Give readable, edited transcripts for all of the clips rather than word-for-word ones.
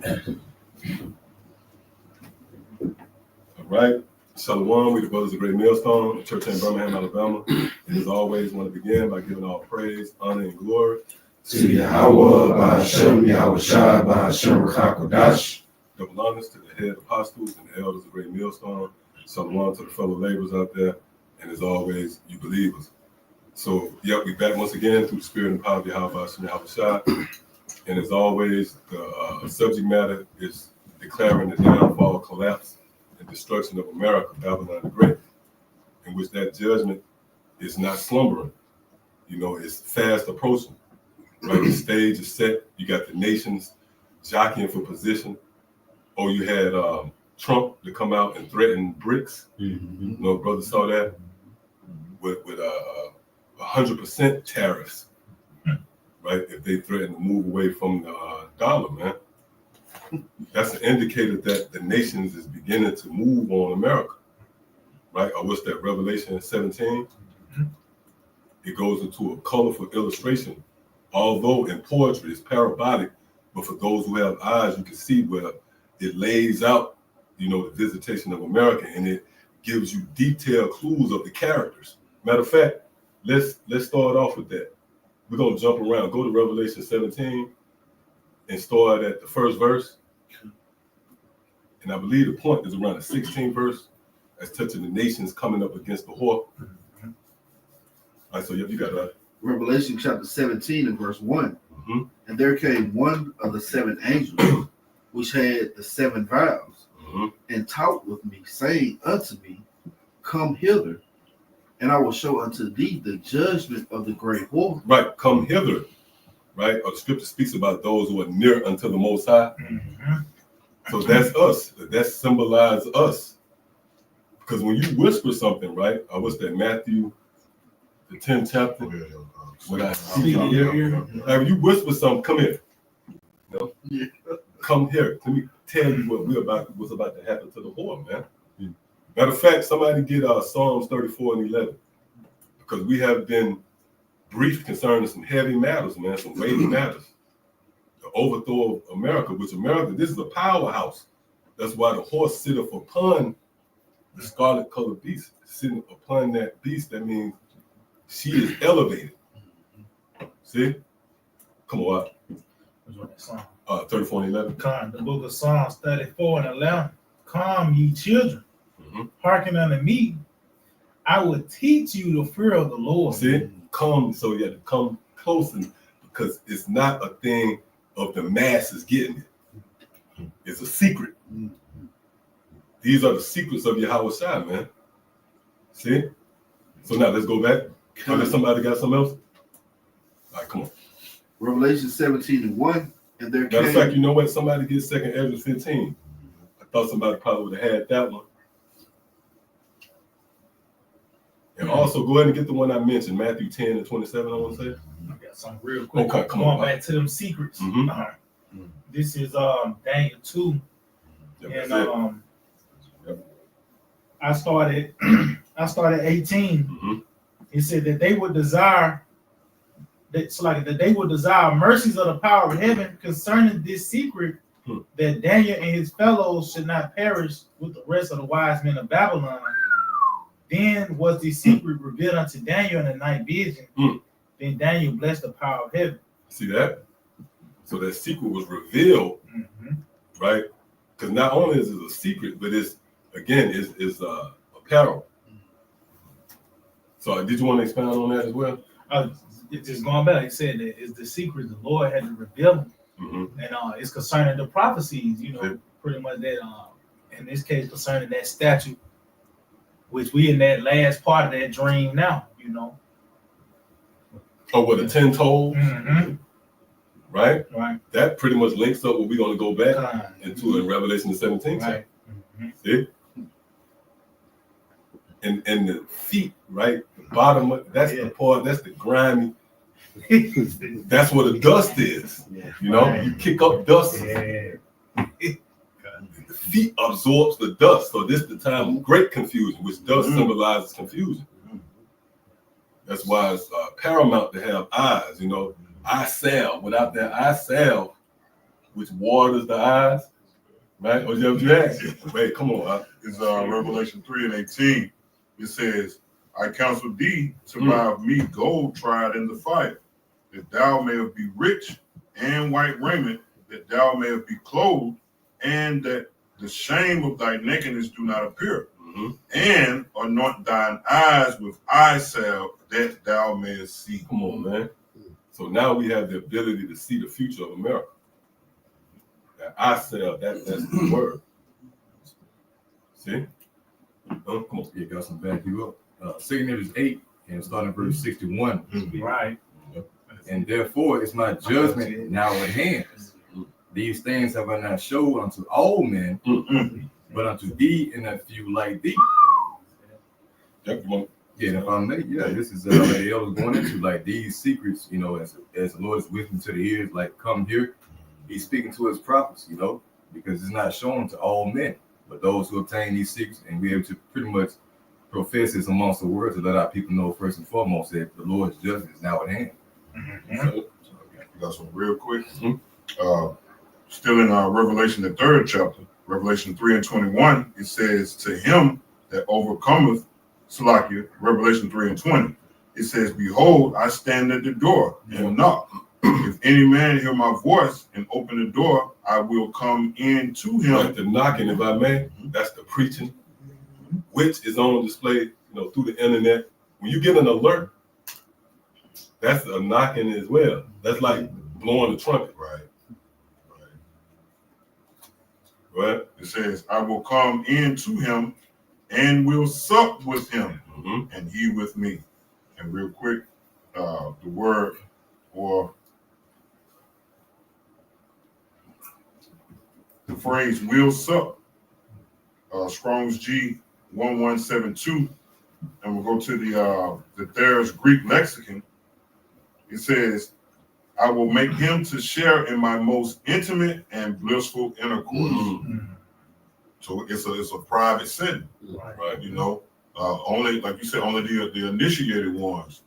All right. Shalom, we the Brothers of Great Millstone, the church in Birmingham, Alabama. And as always, want to begin by giving all praise, honor, and glory to Yahweh, Ba'Hashem, Yahweh Shai, Ba'Hashem, Rakakodash. Double honors to the head apostles and the elders of Great Millstone. Shalom to the fellow laborers out there. And as always, you believers. So, yep, we back once again through the spirit and power of Yahweh, Ba'Hashem, Yahweh Shai. And as always, the subject matter is declaring the downfall, collapse, and destruction of America, Babylon the Great, in which that judgment is not slumbering. You know, it's fast approaching. Right, the stage is set. You got the nations jockeying for position. Oh, you had Trump to come out and threaten BRICS. Mm-hmm. You know, brother saw that with 100% tariffs. Right, if they threaten to move away from the dollar, man. That's an indicator that the nations is beginning to move on America, right? Or what's that, Revelation 17? Mm-hmm. It goes into a colorful illustration. Although in poetry it's parabolic, but for those who have eyes, you can see where it lays out, you know, the visitation of America, and it gives you detailed clues of the characters. Matter of fact, let's start off with that. We're gonna jump around. Go to Revelation 17 and start at the first verse. And I believe the point is around the 16th verse, as touching the nations coming up against the whore. Mm-hmm. All right, so you got that. Revelation chapter 17 and verse 1. Mm-hmm. And there came one of the seven angels, which had the seven vials, mm-hmm. and talked with me, saying unto me, Come hither, and I will show unto thee the judgment of the great whore. Right, come hither. Right, or the scripture speaks about those who are near unto the Most High. Mm-hmm. So that's us. That symbolizes us. Because when you whisper something, right? Or what's that, Matthew, the 10th chapter? When I see you, when you whisper something, come here. You know? Yeah. Come here. Let me tell you what's about to happen to the whore, man. Yeah. Matter of fact, somebody get Psalms 34 and 11. Because we have been briefed concerning some heavy matters, man, some weighty matters. The overthrow of America, which America, this is a powerhouse. That's why the horse sitteth upon the scarlet colored beast. Sitting upon that beast, that means she is elevated. See? Come on. 34 and 11. Come, the book of Psalms 34 and 11. Come, ye children, hearken unto me. I will teach you the fear of the Lord. See? Come, so you have to come close, because it's not a thing of the masses getting it. It's a secret. These are the secrets of Yahweh Shai, man. See? So now let's go back. Unless somebody got something else? All right, come on. Revelation 17 and 1. And there Matter of fact, you know what? Somebody get 2 Ezra 15. I thought somebody probably would have had that one. And also go ahead and get the one I mentioned, Matthew 10 and 27, I want to say. I got something real quick. Okay, come on. Back to them secrets. Mm-hmm. This is Daniel 2. Yep, and I started 18. Mm-hmm. It said that they would desire mercies of the power of heaven concerning this secret, that Daniel and his fellows should not perish with the rest of the wise men of Babylon. Then was the secret revealed unto Daniel in the night vision. Then Daniel blessed the power of heaven. See that? So that secret was revealed, right? Because not only is it a secret, but it's apparel. So did you want to expand on that as well? Just going back, it said that it's the secret the Lord had to reveal, and it's concerning the prophecies. You know, pretty much that. In this case, concerning that statue, which we in that last part of that dream now. You know. Oh, what the 10 toes? Right? Right. That pretty much links up what we're going to go back into in Revelation 17. Right. See? And the feet, right? The bottom, that's the part, that's the grimy. That's where the dust is. You know, you kick up dust. The feet absorbs the dust. So this is the time of great confusion, which dust symbolizes confusion. That's why it's paramount to have eyes, you know. Eye salve. Without that eye salve, which waters the eyes. Right? Or is that what you asked? Wait, come on. It's Revelation 3:18. It says, I counsel thee to buy of me gold tried in the fire, that thou mayest be rich, and white raiment, that thou mayest be clothed, and that the shame of thy nakedness do not appear. And anoint thine eyes with eye salve, that thou mayest see. Come on, man. So now we have the ability to see the future of America. That eye salve, that's the word. See? Oh, come on. Yeah, got some back you up. 2 Corinthians 8, and starting at verse 61. Right. And therefore is my judgment now at hand. These things have I not showed unto all men, but unto thee and a few like thee. Yep, come on. Yeah, and if I may, this is like the elders going into like these secrets, as the Lord is whispering to the ears, like come here. He's speaking to his prophets, because it's not shown to all men, but those who obtain these secrets, and we're able to pretty much profess this amongst the world to let our people know first and foremost that the Lord's judgment is now at hand. So, got some real quick. Still in Revelation, the 3rd chapter, Revelation 3:21, it says, to him that overcometh, Salakia, Revelation 3:20, it says, behold, I stand at the door and knock. If any man hear my voice and open the door, I will come in to him. Like the knocking, if I may, that's the preaching, which is on display, through the internet. When you get an alert, that's a knocking as well. That's like blowing the trumpet. Right. Right? It says, I will come in to him and will sup with him, and he with me. And real quick, the word or the phrase will sup, Strong's G 1172, and we'll go to the Thayer's Greek lexicon. It says, I will make him to share in my most intimate and blissful intercourse. So it's a private setting, right? Only, like you said, only the initiated ones,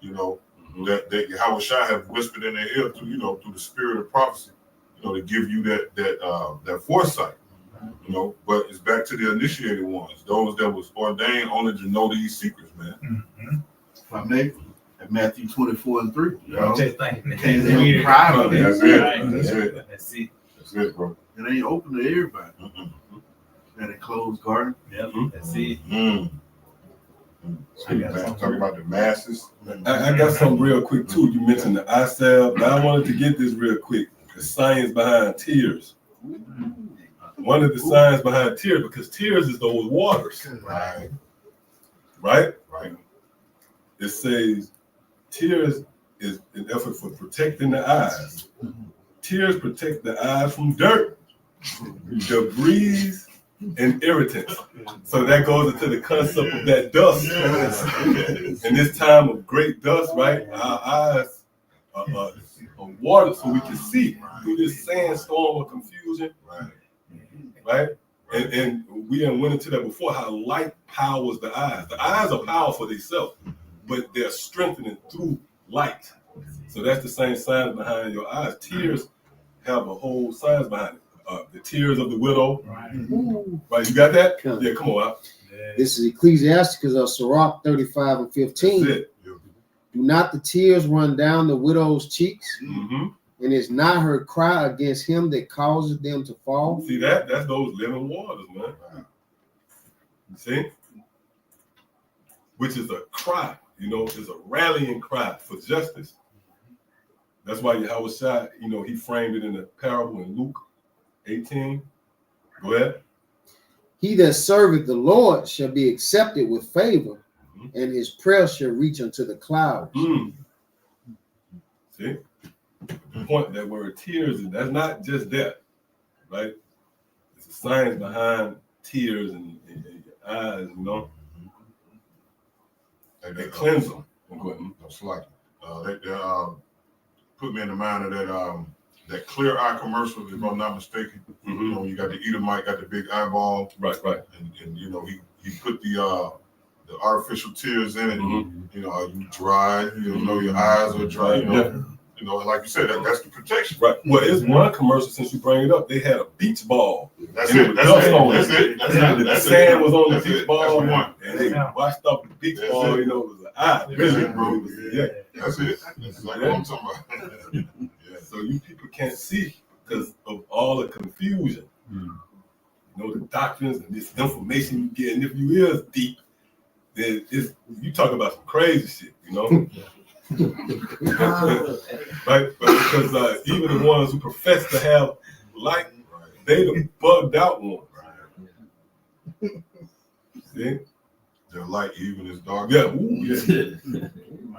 that Yahweh Shai have whispered in their ear through, through the spirit of prophecy, to give you that foresight, But it's back to the initiated ones, those that was ordained only to know these secrets, man. If I may, at Matthew 24:3. Just like Can't live privately. That's it. That's it, bro. It ain't open to everybody. Got a closed garden. That's it. Talk about the masses. I got something real quick too. You mentioned the eye salve, but I wanted to get this real quick. The science behind tears. One of the science behind tears, because tears is those waters. Right? It says tears is an effort for protecting the eyes. Tears protect the eyes from dirt, debris, and irritants. So that goes into the concept of that dust. In this time of great dust, right? Our eyes are watered so we can see through this sandstorm of confusion. Right? And we done went into that before, how light powers the eyes. The eyes are powerful themselves, but they're strengthening through light. So that's the same science behind your eyes. Tears have a whole science behind it. The tears of the widow. Right, you got that? Yeah, come on out. This is Ecclesiasticus of Sirach 35:15. That's it. Do not the tears run down the widow's cheeks? Mm-hmm. And is not her cry against him that causes them to fall? See that? That's those living waters, man. You see? Which is a cry, it's a rallying cry for justice. That's why Yahweh Shai, he framed it in a parable in Luke 18. Go ahead. He that serveth the Lord shall be accepted with favor, and his prayer shall reach unto the clouds. See? The point that word tears, that's not just that, right? It's a science behind tears and your eyes, They cleanse them. That's like they put me in the mind of that Clear Eye commercial, if I'm not mistaken. You got the Edomite, got the big eyeball, right, and he put the artificial tears in it. Are you dry? Your eyes are dry. You know, and like you said, that's the protection. Right. Well, it's one commercial since you bring it up. They had a beach ball. That's And it. was That's dust it. on That's it. That's it. The That's sand it. was on the That's beach it. ball. That's the one. And they Yeah. washed up the beach That's ball. it. You know, it was an eye. That's it, bro. Yeah. That's it. That's exactly what I'm talking about. Yeah. So you people can't see because of all the confusion. You know, the doctrines and this information you get. And if you is deep, then you talk about some crazy shit, you know? Right? But because even the ones who profess to have light, they the bugged out ones. See? Their light even is dark. Yeah,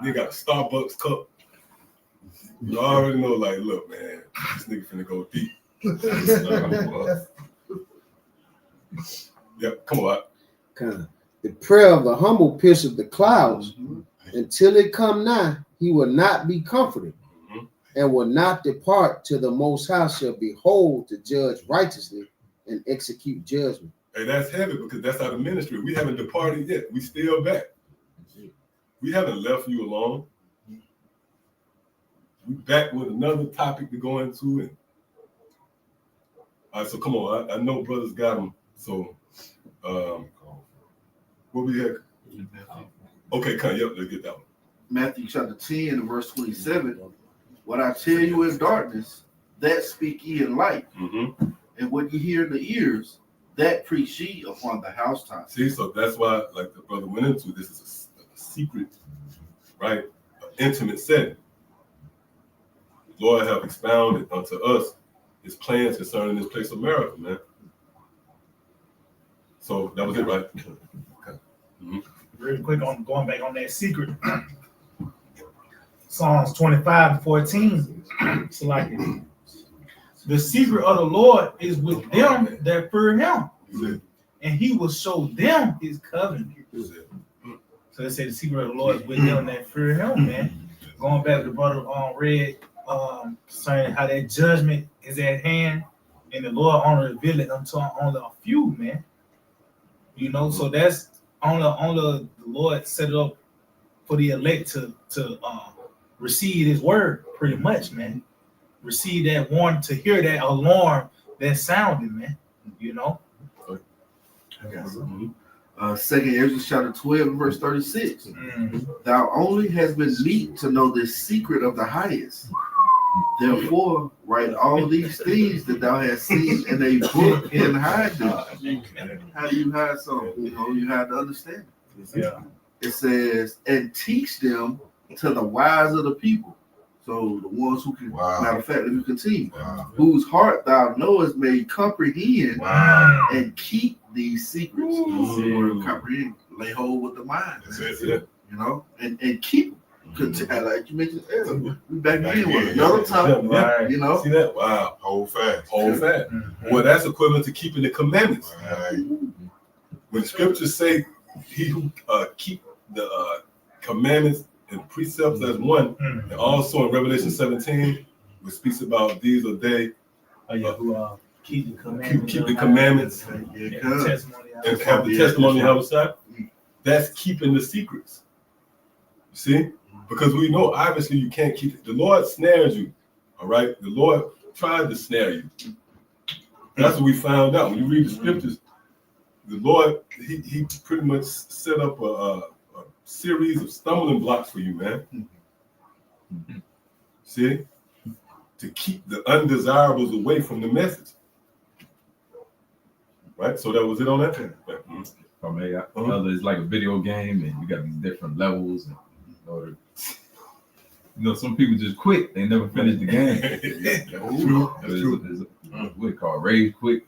they got a Starbucks cup. You already know, like, look, man, this nigga finna go deep. Yeah, come on. Kind of. The prayer of the humble pierceth the clouds. Until it come nigh, he will not be comforted, and will not depart till the Most High shall behold to judge righteously and execute judgment. Hey, that's heavy because that's our ministry. We haven't departed yet. We still back. We haven't left you alone. We back with another topic to go into. And all right, so come on. I know brothers got them. So, what we had? Okay, yep, let's get that one. Matthew chapter 10 and verse 27. What I tell you in darkness, that speak ye in light. Mm-hmm. And what you hear in the ears, that preach ye upon the housetops. See, so that's why, like the brother went into, this is a secret, right? An intimate setting. The Lord have expounded unto us his plans concerning this place of America, man. So that was it, right? Okay. Mm-hmm. Real quick on going back on that secret. Psalms 25:14. So like the secret of the Lord is with them that fear him, and he will show them his covenant. So they say the secret of the Lord is with them that fear him, man. Going back to the brother read concerning how that judgment is at hand, and the Lord only revealed it unto only a few, man. You know, so that's on the Lord set it up for the elect to receive his word, pretty much, man. Receive that warning, to hear that alarm that sounded, man. You know. Second Ezra chapter 12 and verse 36. Thou only hast been meet to know the secret of the highest. Therefore, write all these things that thou hast seen in a book and hide them. How do you hide something? You know, you have to understand. Yeah. It says, and teach them to the wise of the people. So the ones who can, matter of fact, let me continue. Whose heart thou knowest may comprehend and keep these secrets. Comprehend, lay hold with the mind. You know, and keep them. Like you mentioned earlier, we back in with another topic. Right. You know, see that? Wow. Hold fast. Well, that's equivalent to keeping the commandments. Right. When scriptures say he who keep the commandments and precepts as one, and also in Revelation 17, which speaks about these are they who keep the commandments, keep the commandments and the testimony, and have the testimony of outside. That's keeping the secrets. You see? Because we know obviously you can't keep it. The Lord snares you. All right. The Lord tried to snare you. That's what we found out. When you read the scriptures, the Lord, he pretty much set up a series of stumbling blocks for you, man. See? To keep the undesirables away from the message. Right? So that was it on that? From it's like a video game, and you got these different levels. And some people just quit; they never finish the game. There's what it called rage quit.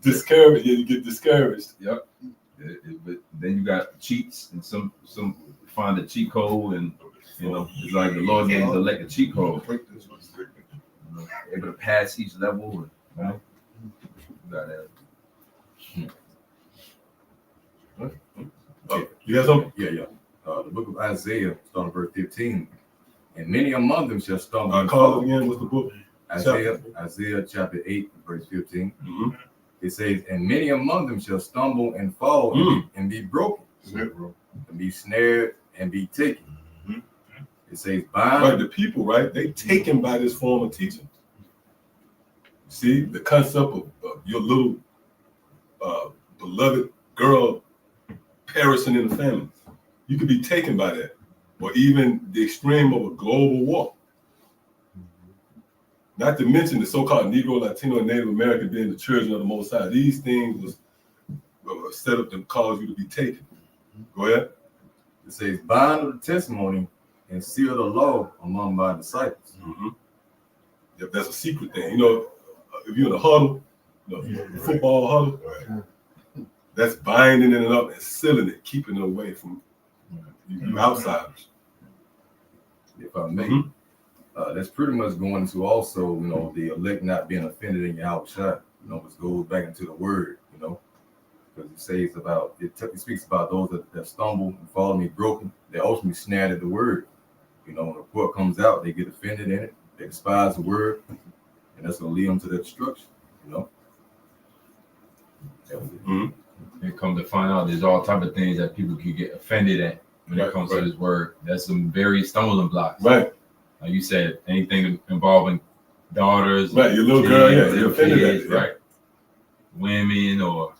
Discouraged. Yeah, you get discouraged. Yep. But then you got cheats, and some find a cheat code, and it's like the Lord gave the elect a cheat code. Able to pass each level, and you got that. You got something? Yeah. The book of Isaiah, starting verse 15. And many among them shall stumble. Call it again. What's the book? Isaiah chapter 8, verse 15. It says, and many among them shall stumble and fall and be broken, and be snared and be taken. It says bind. Right, the people, right? They taken by this form of teaching. See, the concept of your little beloved girl perishing in the family. You could be taken by that. Or even the extreme of a global war. Not to mention the so-called Negro, Latino, and Native American being the children of the Most High. These things was set up to cause you to be taken. Go ahead. It says, bind of the testimony and seal the law among my disciples. Mm-hmm. Yep, that's a secret thing. You know, if you're in a huddle, football huddle, that's binding it up and sealing it, keeping it away from you outsiders. If I may, that's pretty much going into also, the elect not being offended in your outside. Which goes back into the word, because it says about it speaks about those that stumble and fall and be broken. They ultimately snared at the word. When the report comes out, they get offended in it. They despise the word, and that's going to lead them to their destruction. That was it. Mm-hmm. And come to find out, there's all type of things that people can get offended at when it comes to this word. That's some very stumbling blocks. Right. Like you said, anything involving daughters, right? Your little girl, you're offended at it, right? Women, or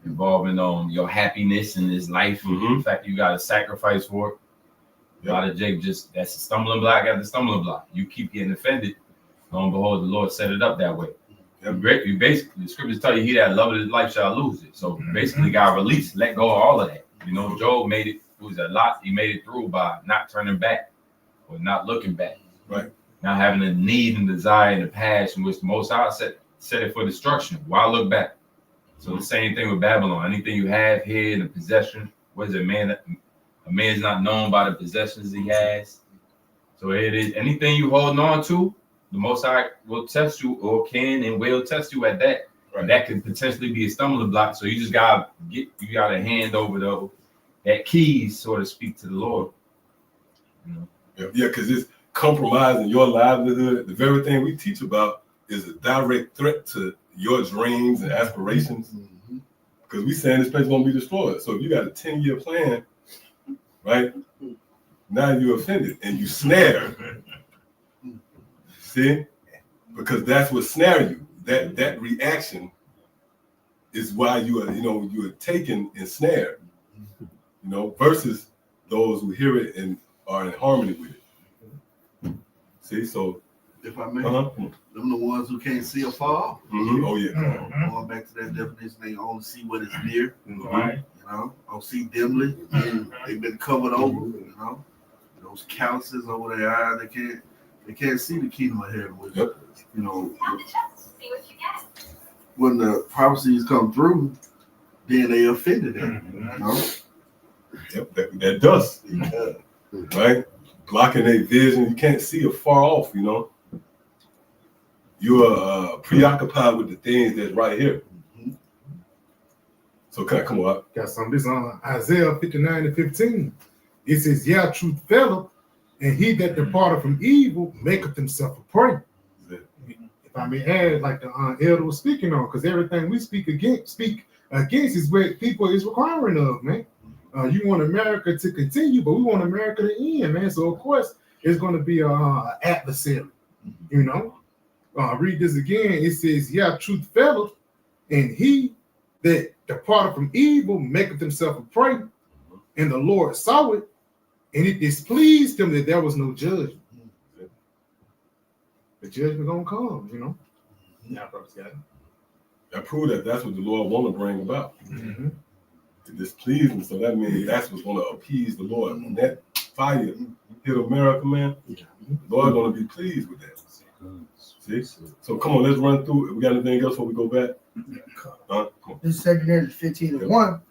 involving your happiness in this life. Mm-hmm. The fact you got to sacrifice for it. A lot of Jake that's a stumbling block after stumbling block. You keep getting offended. Lo and behold, the Lord set it up that way. Yep. You basically, the scriptures tell you, he that loveth his life shall lose it. So basically, God released, let go of all of that. Job made it was a lot. He made it through by not turning back or not looking back. Right. Not having a need and desire and a passion, which the Most High set it for destruction. Why look back? So the same thing with Babylon. Anything you have here in the possession, what is it, man? A man's not known by the possessions he has. So it is anything you holding on to, the Most High will test you, or can and will test you at that. Right. That could potentially be a stumbling block. So you just gotta hand over that keys, so to speak, to the Lord. Yeah, because it's compromising your livelihood. The very thing we teach about is a direct threat to your dreams and aspirations. Because we saying this place is gonna be destroyed. So if you got a 10-year plan, right? Now you're offended and you snare. See? Because that's what snare you. That reaction is why you are taken and snared. Versus those who hear it and are in harmony with it. See, so if I may, them the ones who can't see afar off. Mm-hmm. Oh yeah. Going back to that definition, they only see what is near. Right. Don't see dimly. They've been covered over. Those calluses over their eyes, they can't see the kingdom of heaven. Which, when the prophecies come through, then they offended them. Yep, that dust. Right? Blocking their vision. You can't see afar off, You're preoccupied with the things that's right here. So come on. Got some. This on Isaiah 59:15. It says, truth felleth, and he that departed from evil maketh himself a prey. If I may add, like the elder was speaking on, because everything we speak against is what people is requiring of, man. You want America to continue, but we want America to end, man. So of course it's going to be an adversary, Read this again. It says, truth felleth, and he that departed from evil maketh himself a prey. And the Lord saw it, and it displeased him that there was no judgment. The judgment gonna come, I prove that's what the Lord want to bring about. It displeased him, so that means that's what's going to appease the Lord. When that fire hit America, man, the Lord going to be pleased with that. See? So come on, let's run through it. We got anything else before we go back? This is 2 Corinthians 15:1.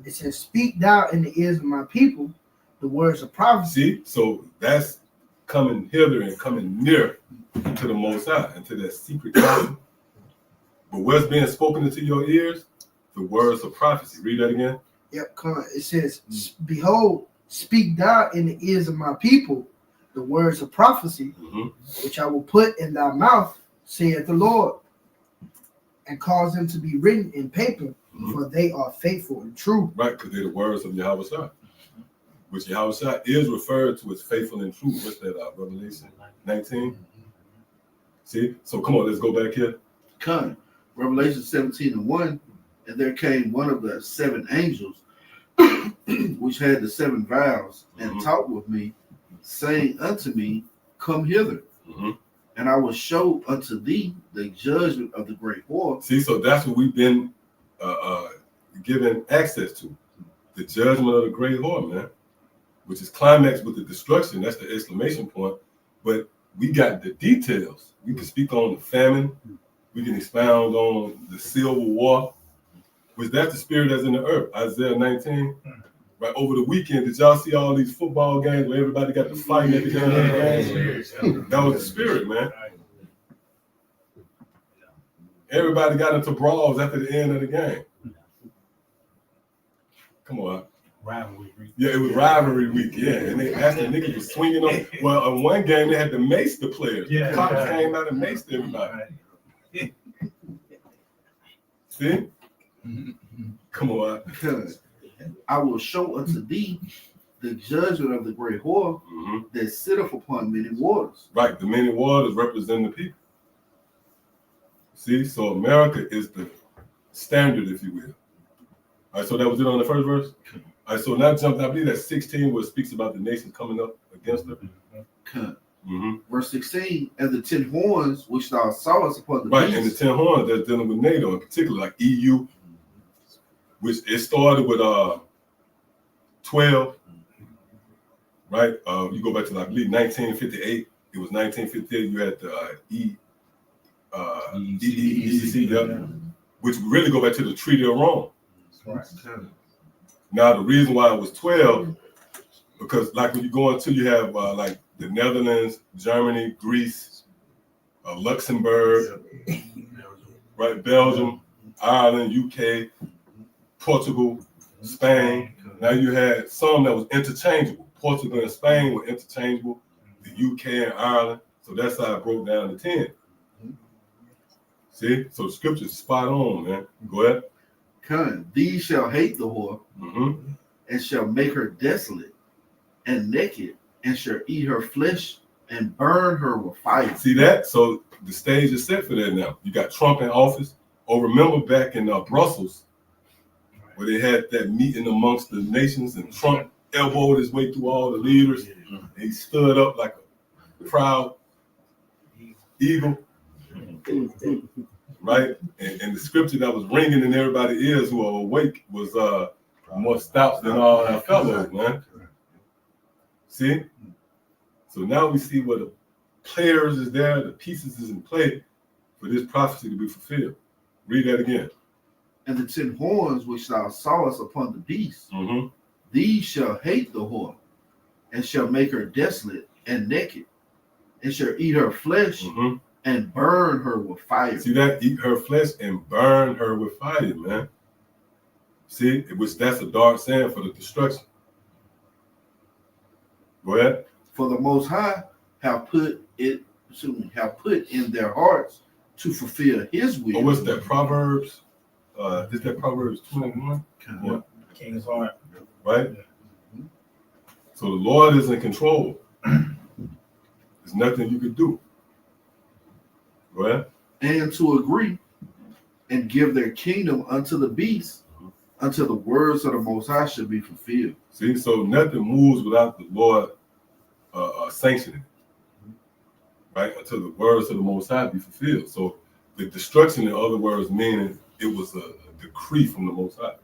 It says, "Speak thou in the ears of my people the words of prophecy." See? So that's coming hither and coming near to the Most High, and to that secret closet. But what's being spoken into your ears? The words of prophecy. Read that again. Yep, come on. It says, "Behold, speak thou in the ears of my people the words of prophecy, which I will put in thy mouth, saith the Lord, and cause them to be written in paper, for they are faithful and true." Right, because they're the words of Yahweh. which Yahushua is referred to as faithful and true. What's that? Revelation 19. See? So come on, let's go back here. Come. Revelation 17:1, and there came one of the 7 angels, which had the 7 vials, and talked with me, saying unto me, Come hither, and I will show unto thee the judgment of the great whore. See, so that's what we've been given access to. The judgment of the great whore, man, which is climaxed with the destruction. That's the exclamation point. But we got the details. We can speak on the famine. We can expound on the civil war, which that's the spirit that's in the earth. Isaiah 19. Right over the weekend, did y'all see all these football games where everybody got to fight at the end of the game? That was the spirit, man. Everybody got into brawls after the end of the game. Come on. Rivalry week. Yeah, it was rivalry week. Yeah, and they asked the niggas was swinging on. Well, in one game they had to mace the players. Yeah. The cops came out and maced everybody. See? Come on. Because I will show unto thee the judgment of the great whore that sitteth upon many waters. Right, the many waters represent the people. See, so America is the standard, if you will. All right, so that was it on the first verse. All right, so now jump. I believe that's 16, where it speaks about the nation coming up against her. Verse 16, and the 10 horns which thou sawest upon the Right, beast. and the 10 horns that's dealing with NATO in particular, like EU, which it started with 12. Right, you go back to I believe 1958. It was 1958. You had the EEC, yeah, which really go back to the Treaty of Rome. Right. Now the reason why it was 12, because like when you go into, you have like the Netherlands, Germany, Greece, Luxembourg, right, Belgium, Ireland, UK, Portugal, Spain. Now you had some that was interchangeable. Portugal and Spain were interchangeable. The UK and Ireland. So that's how I broke down to 10. See, so the scripture's spot on, man. Go ahead. Come, these shall hate the whore, and shall make her desolate and naked, and shall eat her flesh and burn her with fire. See that? So the stage is set for that now. You got Trump in office. Oh, remember back in Brussels, where they had that meeting amongst the nations, and Trump elbowed his way through all the leaders. And he stood up like a proud eagle, right? And the scripture that was ringing in everybody's ears who are awake was more stout than all our fellows, man. See? So now we see where the players is there, the pieces is in play for this prophecy to be fulfilled. Read that again. And the 10 horns which thou sawest upon the beast, these shall hate the whore, and shall make her desolate and naked, and shall eat her flesh and burn her with fire. See that? Eat her flesh and burn her with fire, man. See, which that's a dark saying for the destruction. Go ahead. For the Most High have put in their hearts to fulfill His will. Oh, what's that? Proverbs? Is that Proverbs 21? Yeah. King's heart. Right? So the Lord is in control. There's nothing you could do. Go ahead. And to agree and give their kingdom unto the beast, until the words of the Most High should be fulfilled. See, so nothing moves without the Lord sanctioning it, right? Until the words of the Most High be fulfilled. So the destruction, in other words, meaning it was a decree from the Most High.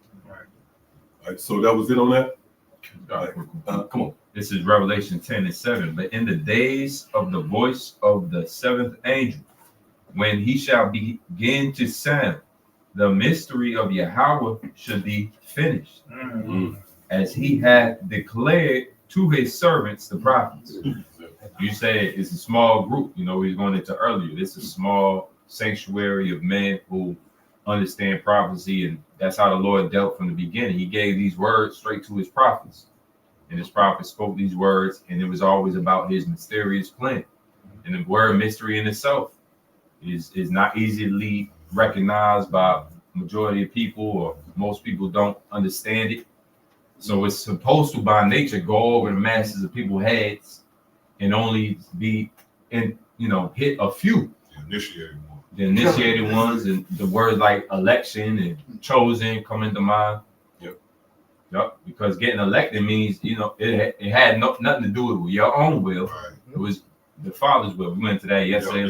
Right? So that was it on that? Come on. This is Revelation 10:7. But in the days of the voice of the 7th angel, when he shall begin to sound, the mystery of Yahweh should be finished, as he had declared to his servants, the prophets. You say it's a small group, you know, he's going into earlier. This is a small sanctuary of men who understand prophecy, and that's how the Lord dealt from the beginning. He gave these words straight to his prophets, and his prophets spoke these words, and it was always about his mysterious plan. And the word mystery in itself is not easily recognized by majority of people, or most people don't understand it. So it's supposed to, by nature, go over the masses of people's heads and only be hit a few. The initiated ones, and the words like election and chosen come into mind. Yep. Because getting elected means, it had nothing to do with your own will. Right. It was the Father's will. We went to that yesterday.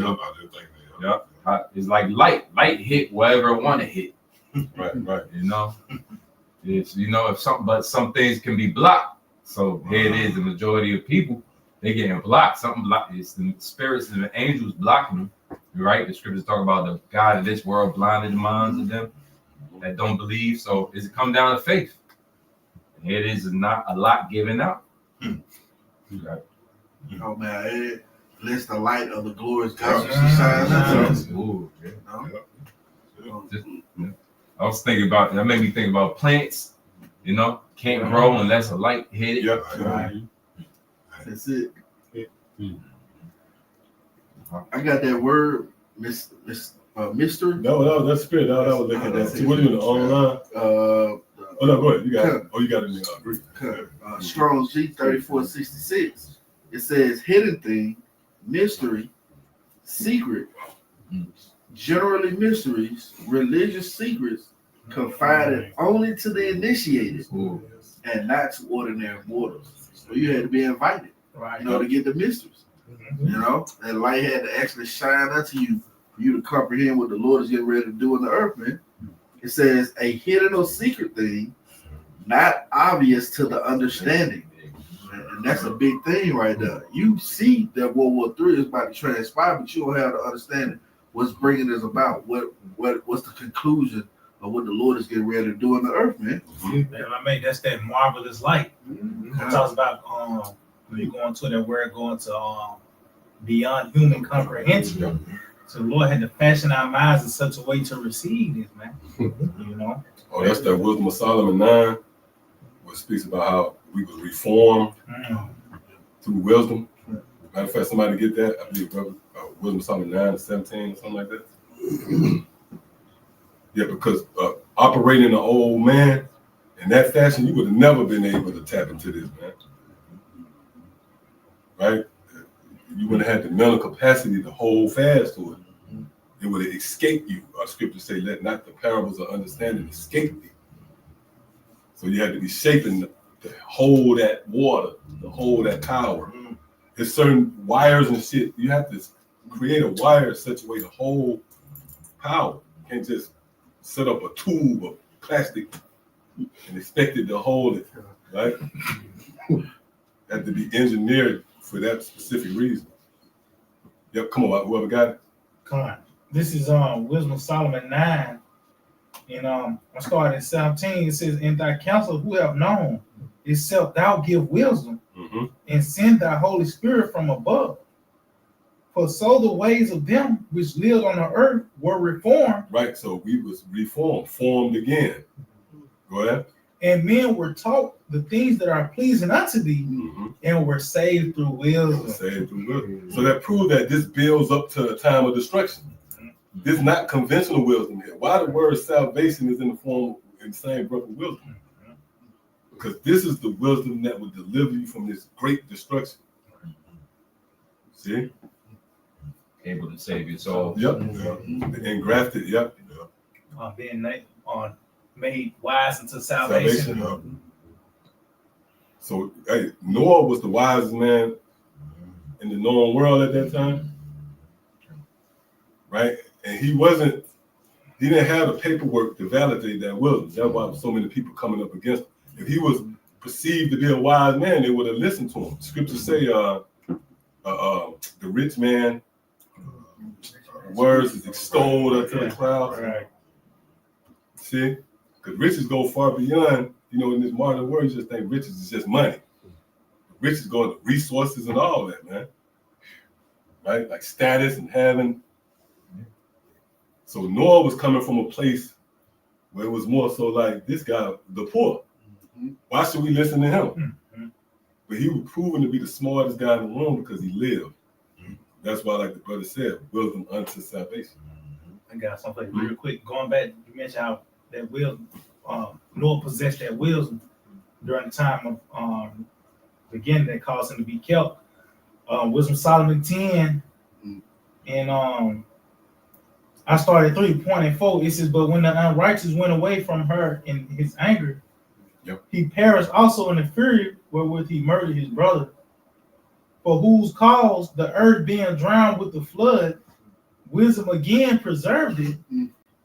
Yep. It's like light. Light hit wherever it want to hit. Right. It's if some things can be blocked. So here it is. The majority of people, they getting blocked. Something blocked. It's the spirits and the angels blocking them. Right? The scriptures talk about the God of this world blinded the minds of them that don't believe. So it's come down to faith. It is not a lot given out. Right. Oh man, lest the light of the glorious gospel shine unto us. Ooh, yeah. I was thinking about that. Made me think about plants. Can't grow unless a light hit it. Yep. Right. That's it. I got that word, mystery. No, that's spirit. That was looking at that. See, what are you in the online? Oh no, go ahead. You got it. Oh, you got it in the Greek. Strong's G 3466. It says hidden thing, mystery, secret, generally mysteries, religious secrets, confided only to the initiated and not to ordinary mortals. So you had to be invited, to get the mysteries. And light had to actually shine unto you for you to comprehend what the Lord is getting ready to do in the earth, man. It says a hidden or secret thing, not obvious to the understanding. And that's a big thing right there. You see that World War III is about to transpire, but you don't have the understanding what's bringing this about. What's the conclusion of what the Lord is getting ready to do in the earth, man? That's that marvelous light. It talks about when you go into that word, going to beyond human comprehension. So the Lord had to fashion our minds in such a way to receive this, man. Oh, that's that Wisdom of Solomon 9, which speaks about how we was reformed through wisdom. Matter of fact, somebody get that? I believe Wisdom of Solomon 9:17 or something like that. Yeah, because operating an old man in that fashion, you would have never been able to tap into this, man. Right? You wouldn't have had the mental capacity to hold fast to it. It would have escaped you. Our scriptures say, let not the parables of understanding escape thee. So you had to be shaping to hold that water, to hold that power. There's certain wires and shit. You have to create a wire in such a way to hold power. You can't just set up a tube of plastic and expect it to hold it, right? Had to be engineered for that specific reason. Yep, come on, whoever got it. Come on. This is Wisdom of Solomon 9. And I started at 17. It says, in thy counsel who have known, except thou give wisdom and send thy Holy Spirit from above. For so the ways of them which lived on the earth were reformed. Right, so we was reformed, formed again. Go ahead. And men were taught the things that are pleasing unto thee, and were saved through wisdom. So that proved that this builds up to a time of destruction. This is not conventional wisdom here. Why the word salvation is in the form in the same breath of wisdom? Because this is the wisdom that will deliver you from this great destruction. See? Able to save your soul. Yep. Engrafted, yep. Being made wise unto salvation. So, hey, Noah was the wisest man in the known world at that time, right? And he didn't have the paperwork to validate that wisdom. That's why so many people coming up against him. If he was perceived to be a wise man, they would have listened to him. Scriptures say the rich man words is extolled unto the clouds. Right. See? Because riches go far beyond, in this modern world, you just think riches is just money. Riches go into resources and all that, man. Right? Like status and having. So Noah was coming from a place where it was more so like this guy, the poor. Why should we listen to him? But he was proven to be the smartest guy in the room because he lived. That's why, like the brother said, wisdom unto salvation. I got something real quick. Going back, you mentioned how that wisdom, Noah possessed that wisdom. during the time of beginning that caused him to be kept. Wisdom of Solomon 10, and I started 3.4. It says, but when the unrighteous went away from her in his anger, he perished also in the fury wherewith he murdered his brother, for whose cause the earth being drowned with the flood, wisdom again preserved it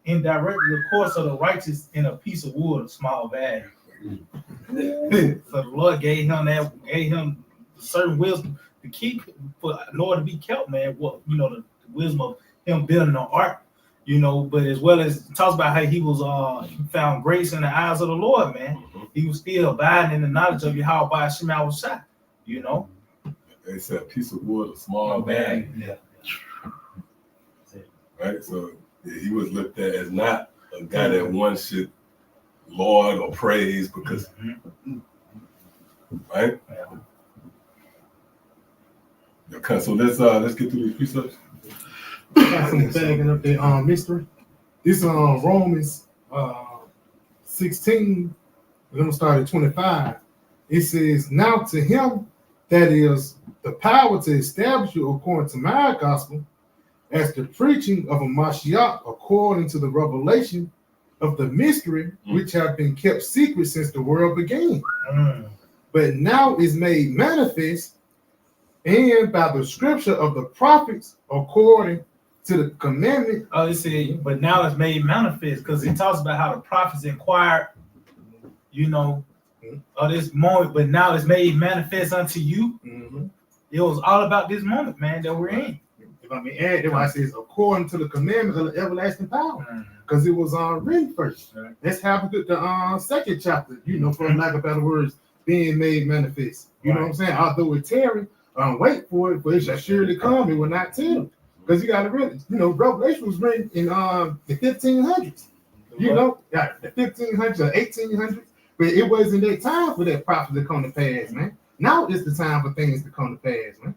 and directed the course of the righteous in a piece of wood, a small bag. So the Lord gave him certain wisdom to keep for Lord to be kept, man. What the wisdom of him building an ark, but as well as it talks about how he was he found grace in the eyes of the Lord, man. He was still abiding in the knowledge of Yahweh by Shema was shot, They said a piece of wood, a small bag. Yeah. Right? So he was looked at as not a guy that one should laud or praise because, right? Okay, so let's get through these precepts. Got some bagging up the mystery. This Romans 16. We're gonna start at 25. It says, now to him that is the power to establish you according to my gospel, as the preaching of a Mashiach according to the revelation of the mystery which have been kept secret since the world began, but now is made manifest, and by the scripture of the prophets according to the commandment. Oh, it said, but now it's made manifest, because it talks about how the prophets inquired, of this moment, but now it's made manifest unto you. It was all about this moment, man, that we're in. If I may add, that's why it says according to the commandments of the everlasting power, because it was written first. Let's have the second chapter, for lack of better words, being made manifest. You know what I'm saying? Although it tarry, wait for it, but it shall surely come. It will not tell. Because you got to really, Revelation was written in the 1500s. The 1500s or 1800s. But it wasn't that time for that prophet to come to pass, man. Now is the time for things to come to pass, man.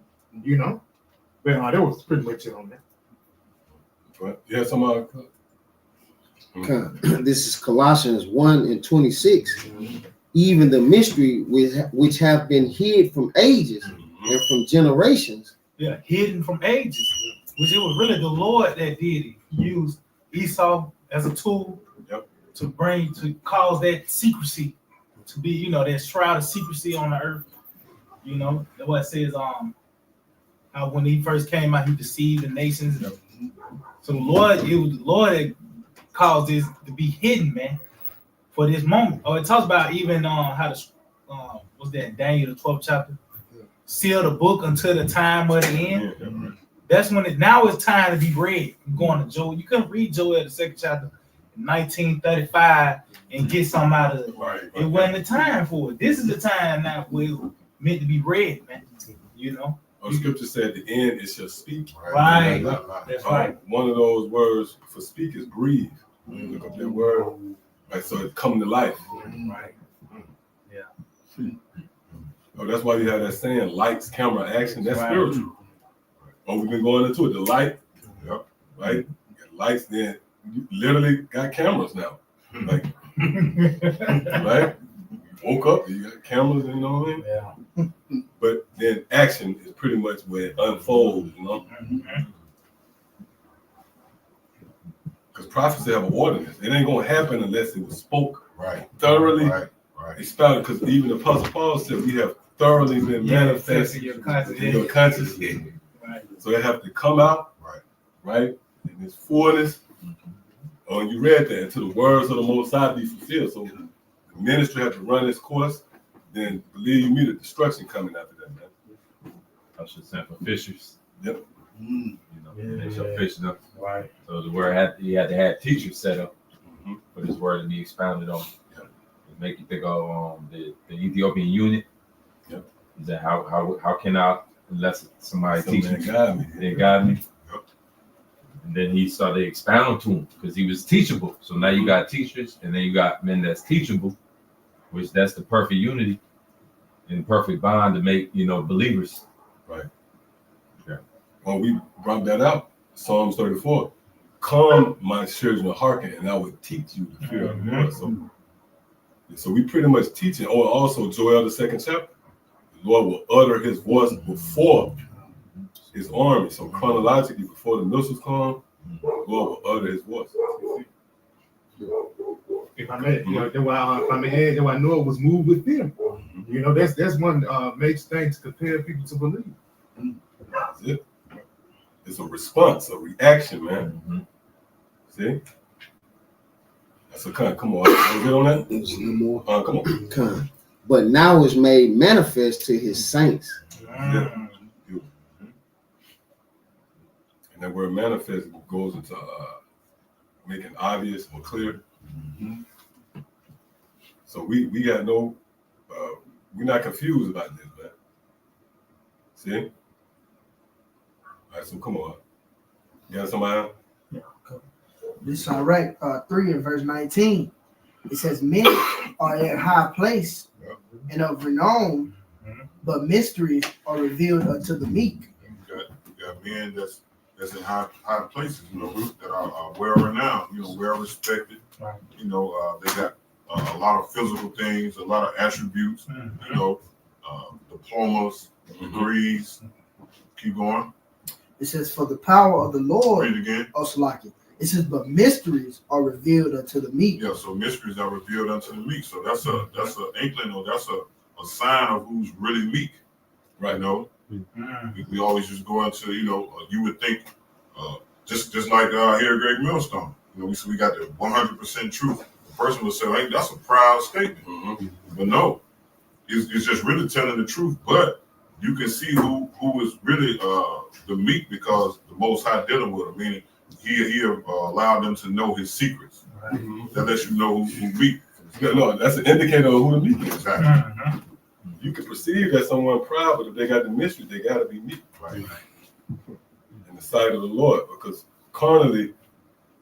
But that was pretty much it on that. Right. Yeah, somebody. This is Colossians 1:26. Even the mystery which have been hid from ages and from generations. Yeah, hidden from ages. Which it was really the Lord that did it. He used Esau as a tool to cause that secrecy to be, that shroud of secrecy on the earth. That's what it says, how when he first came out, he deceived the nations. So it was the Lord that caused this to be hidden, man, for this moment. Oh, it talks about even how to what's that, Daniel the 12th chapter? Seal the book until the time of the end. That's when now it's time to be read. I'm going to Joel. You couldn't read Joel the second chapter in 1935 and get something out of it. It wasn't the time for it. This is the time now where it's meant to be read, man. The scripture said the end it shall speak. Right. That's right. One of those words for speak is breathe. Look up that word. Right, so it come to life. Right. Yeah. Oh, that's why you have that saying, lights, camera, action. That's spiritual. Oh, we've been going into it. The light, right? Lights, then you literally got cameras now. Like, right? You woke up, you got cameras, you know what I mean? Yeah. But then action is pretty much where it unfolds, Because prophecy have an ordinance. It ain't going to happen unless it was spoke thoroughly. Expounded, because even the Apostle Paul said we have thoroughly been manifested in your conscience. So they have to come out, right, in this fullness. Oh, and you read that, until the words of the Most High be fulfilled. So the ministry have to run its course. Then believe you me, the destruction coming after that, man. I should send for fishers. Yep. They shall fish them. Right. So the word you had to have teachers set up for this word to be expounded on. It make you think of the Ethiopian eunuch. Yep. Is that how can I, unless somebody teach me? They guide me. Yep. And then he started expounding to him because he was teachable. So now you got teachers, and then you got men that's teachable, which that's the perfect unity and perfect bond to make believers. Right. Yeah. Well, we brought that out. Psalms 34. Come, my children, hearken, and I will teach you the fear of the Lord. So So we pretty much teaching, or also Joel, the 2nd chapter, the Lord will utter his voice before his army. So chronologically, before the missiles come, the Lord will utter his voice. If I may, you know, that's why if I may add, that's why Noah was moved with them. You know, that's one major thing to compare people to believe. That's it. It's a response, a reaction, man. See? That's a kind. Come on. Was it on that? There's no more. Come on. Con. But now is made manifest to his saints. Yeah. And that word manifest goes into making obvious or clear. So we got no, we're not confused about this, man. See? All right, so come on. You got somebody else? This is all right. 3 and verse 19. It says, men are at high place and of renown, but mysteries are revealed unto the meek. You got men that's in high places, you know, that are well renowned, you know, well respected. You know, they got a lot of physical things, a lot of attributes, you know, diplomas, degrees. Keep going. It says, for the power of the Lord, Read again. Osalaki. It says, but mysteries are revealed unto the meek. Yeah, so mysteries are revealed unto the meek. So that's a inkling, or that's a sign of who's really meek. Right. You know, we always just go into, you know, you would think just like here at Great Millstone, you know, we got the 100% truth. The person would say, hey, that's a proud statement. But no, it's just really telling the truth. But you can see who is really the meek, because the Most High dealing with him, meaning he allowed them to know his secrets. That lets you know who meek. No, that's an indicator of who the meek is. Exactly. You can perceive that someone proud, but if they got the mystery, they got to be meek. Right. In the sight of the Lord, because carnally,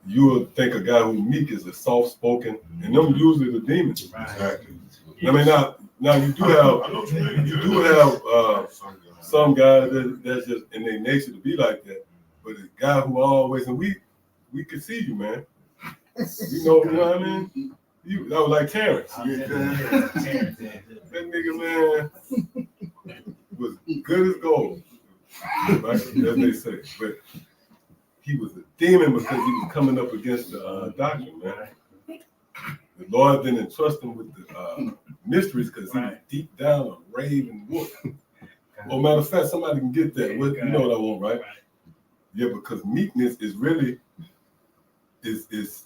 you would think a guy who's meek is a soft-spoken, and them usually the demons. Exactly. I mean, now you do have some guys that's just in their nature to be like that, but a guy who always, and we can see you, man. You know what I mean? That was like Terrence. That nigga, man, was good as gold, right? As they say. But he was a demon because he was coming up against the doctrine, man. The Lord didn't entrust him with the mysteries because he was deep down a raving wolf. Oh, matter of fact, somebody can get that. You know what I want, right? Yeah, because meekness is really is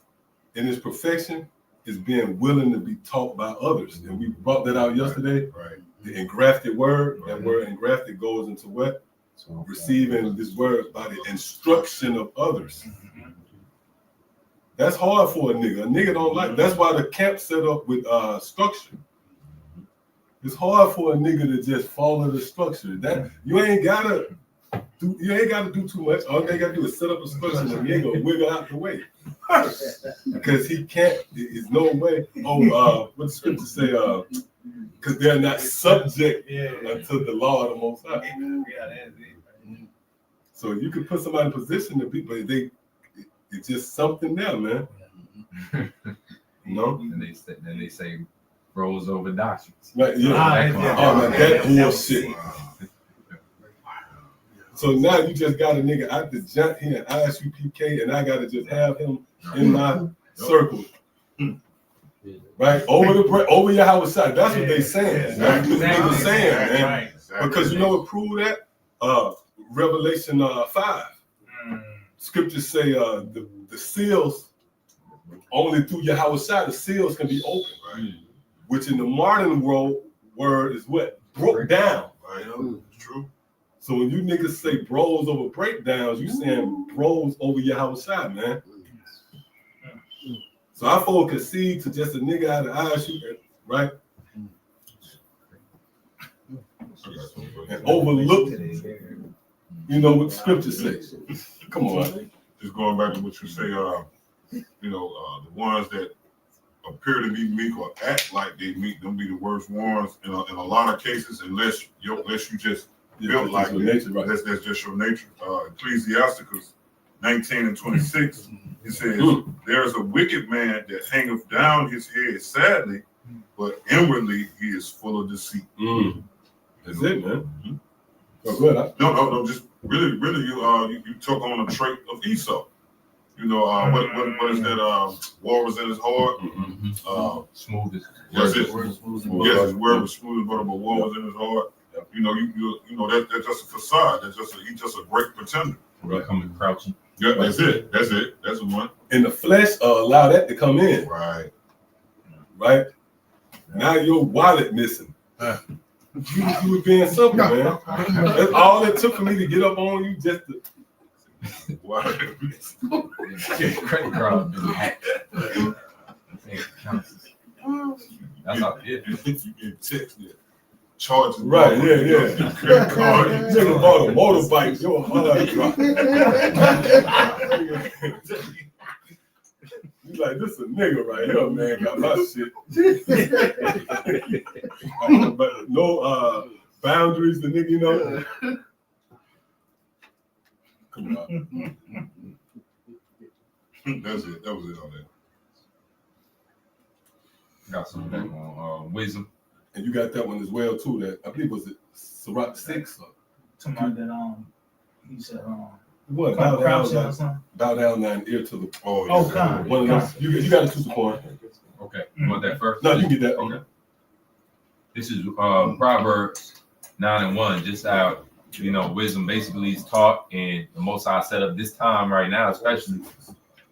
in its perfection is being willing to be taught by others. And we brought that out yesterday. Right. The engrafted word, that word engrafted goes into what? Receiving this word by the instruction of others. That's hard for a nigga. A nigga don't like, that's why the camp set up with structure. It's hard for a nigga to just follow the structure. That you ain't gotta do too much. All they gotta do is set up a structure and the nigga wiggle out the way. Because he can't, there's no way. What the scripture say, because they're not subject unto the law of the Most High. So you can put somebody in position to be, but it's just something there, man. You know? And they say bros over doctrines. Right, yeah. That bullshit. So now you just got a nigga out the jump here at ISUPK, and I gotta just have him in my circle. Right? Over your house side. That's what they saying. That's what they were saying, man. Because you know what proved that? Revelation 5. Scriptures say the seals, only through your house side, the seals can be open. Right? Which in the modern world word is what? Broke down. Right. It's true. So when you niggas say bros over breakdowns, you saying bros over your house side, man. So I full concede to just a nigga out of ISU, right? And overlook, you know what scripture says. Come on. Just going back to what you say, the ones that appear to be meek or act like they meek, them be the worst ones in a lot of cases, unless you just built like that. Right. That's just your nature. Ecclesiasticus 19 and 26, it says, there is a wicked man that hangeth down his head sadly, but inwardly he is full of deceit. That's it, man. Oh, good. No, just really, you took on a trait of Esau. You know, what is that? War was in his heart. Smooth as Yes, yes. his word was smooth, but war was in his heart. You know, you know that's just a facade. He's just a great pretender. Right. Coming crouching. Yeah, that's it. That's the one. In the flesh, allow that to come in. Right. Now your wallet missing. You were being simple, man. That's all it took for me to get up on you just to. Credit card been hacked. That's how it is. You get texted. Charges. Right, yeah. Credit card. Nigga bought a motorbike, your hard drop. You like, this a nigga right here, man. Got my shit. But no boundaries, the nigga, you know. Come on. That's it. That was it on that. Got some back on wisdom. And you got that one as well too. That I believe was it Sirach 6. Talking about that he said What? come Bow crouching or down, something. bow down, thine ear to the. Oh, come. One of those. You got to choose a coin. Okay, you want that first? No, you can get that. Okay. This is Proverbs 9:1. Just how wisdom basically is taught, and the Most High set up this time right now, especially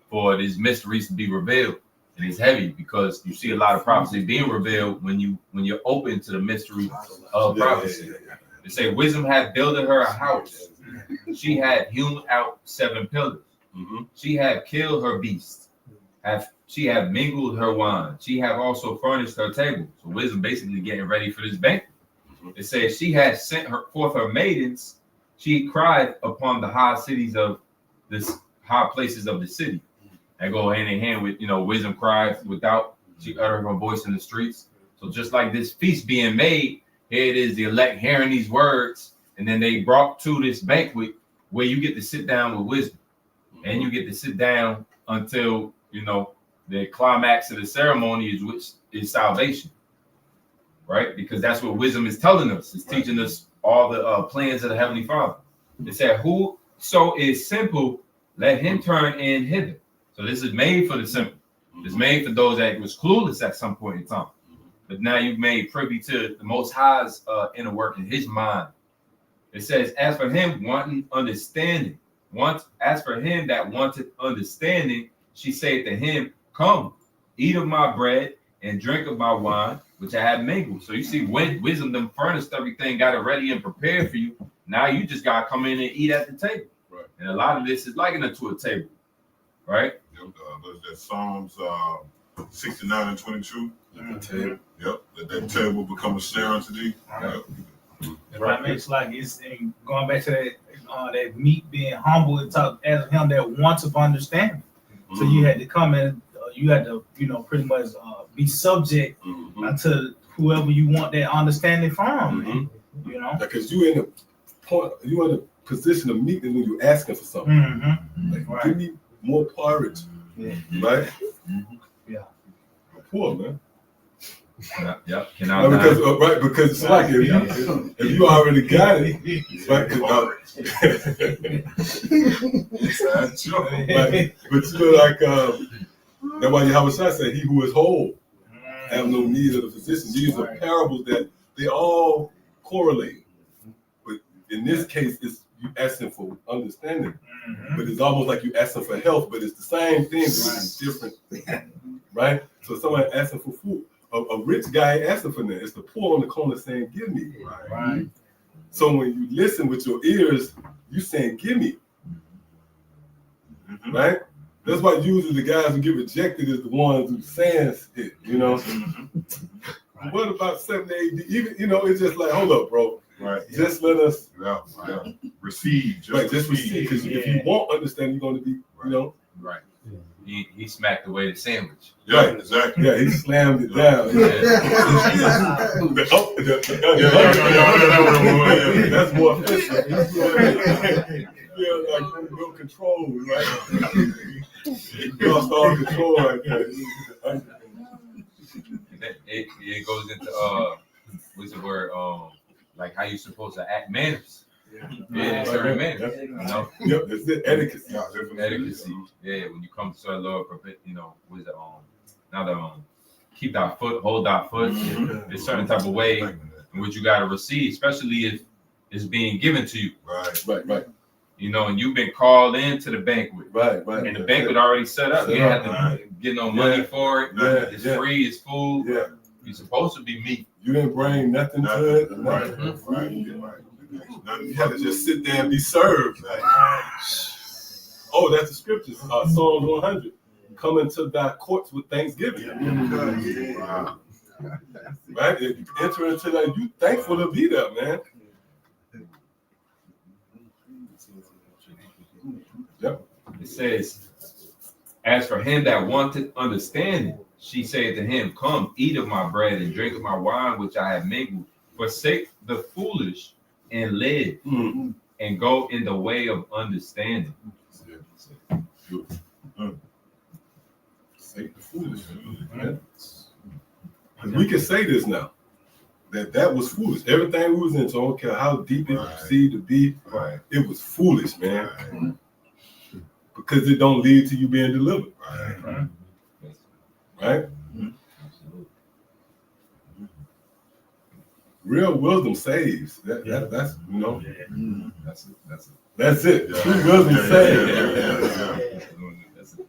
for these mysteries to be revealed. And it's heavy because you see a lot of prophecy being revealed when you're open to the mystery of prophecy. They say wisdom had builded her a house. She had hewn out 7 pillars. She had killed her beasts. She had mingled her wine. She have also furnished her table. So wisdom basically getting ready for this banquet. It says she had sent forth her maidens. She cried upon the high cities of this high places of the city. And go hand in hand with wisdom cried without. She uttered her voice in the streets. So just like this feast being made, here it is, the elect hearing these words, and then they brought to this banquet where you get to sit down with wisdom, and you get to sit down until the climax of the ceremony is salvation, right? Because that's what wisdom is telling us. It's teaching us all the plans of the Heavenly Father. It said, "Whoso is simple, let him turn in hither." So this is made for the simple. It's made for those that was clueless at some point in time. But now you've made privy to the Most High's inner work in his mind. It says, as for him wanting understanding, as for him that wanted understanding, she said to him, come, eat of my bread and drink of my wine, which I have mingled. So you see, when wisdom them furnished everything, got it ready and prepared for you. Now you just got to come in and eat at the table. Right. And a lot of this is likened to a table, right? That Psalms 69:22. Table. Yep. Let that table become a snare unto thee. Yep. Right. Makes like it's going back to that meat being humble and talk as him that wants of understanding. So you had to come in, you had to pretty much be subject to whoever you want that understanding from. Because you in a position of meeting when you're asking for something. Like, give me more porridge, right? Yeah. I'm poor, man. Yeah. Because it's like if you already got it, right? That's why Yahweh said, "He who is whole have no need of the physician." These are parables that they all correlate, but in this case, it's you asking for understanding, but it's almost like you asking for health, but it's the same thing, but it's different, right? So someone asking for food. A rich guy ain't asking for that. It's the poor on the corner saying, "Give me." Right. So when you listen with your ears, you saying, "Give me." Right? That's why usually the guys who get rejected is the ones who saying it. What about 70 AD? Even it's just like, hold up, bro. Right. Just let us receive. Just receive. Because if you won't understand, you're going to be, Right. He smacked away the sandwich. Yeah, exactly. Yeah, he slammed it down. That's more offensive. Like no control, right? You lost all control right there. it goes into what's the word? Like how you supposed to act manners. Yeah, certain manners. You know, Yep, that's it. Etiquette. Yeah, definitely. etiquette. Yeah, when you come to our Lord, you know, what is it? Now the keep thy foot, hold thy foot. There's certain type of way in which you got to receive, especially if it's being given to you. Right. You know, and you've been called into the banquet. Right. And the banquet already set up. You don't have to get no money for it. It's free. It's food. Yeah. You're supposed to be meat. You didn't bring nothing to it. Right. You had to just sit there and be served. Oh, that's the scriptures. Psalms 100. Come into thy courts with thanksgiving. Wow. Right? If you enter into that, you thankful to be there, man. Yep. It says, as for him that wanted understanding, she said to him, come, eat of my bread and drink of my wine, which I have mingled. Forsake the foolish and live, and go in the way of understanding. Sake the foolish. Man. We can say this now. That was foolish. Everything we was into, I don't care how deep it perceived to be, it was foolish, man. Because it don't lead to you being delivered. Right? Real wisdom saves. That's you know. That's it. True wisdom saves.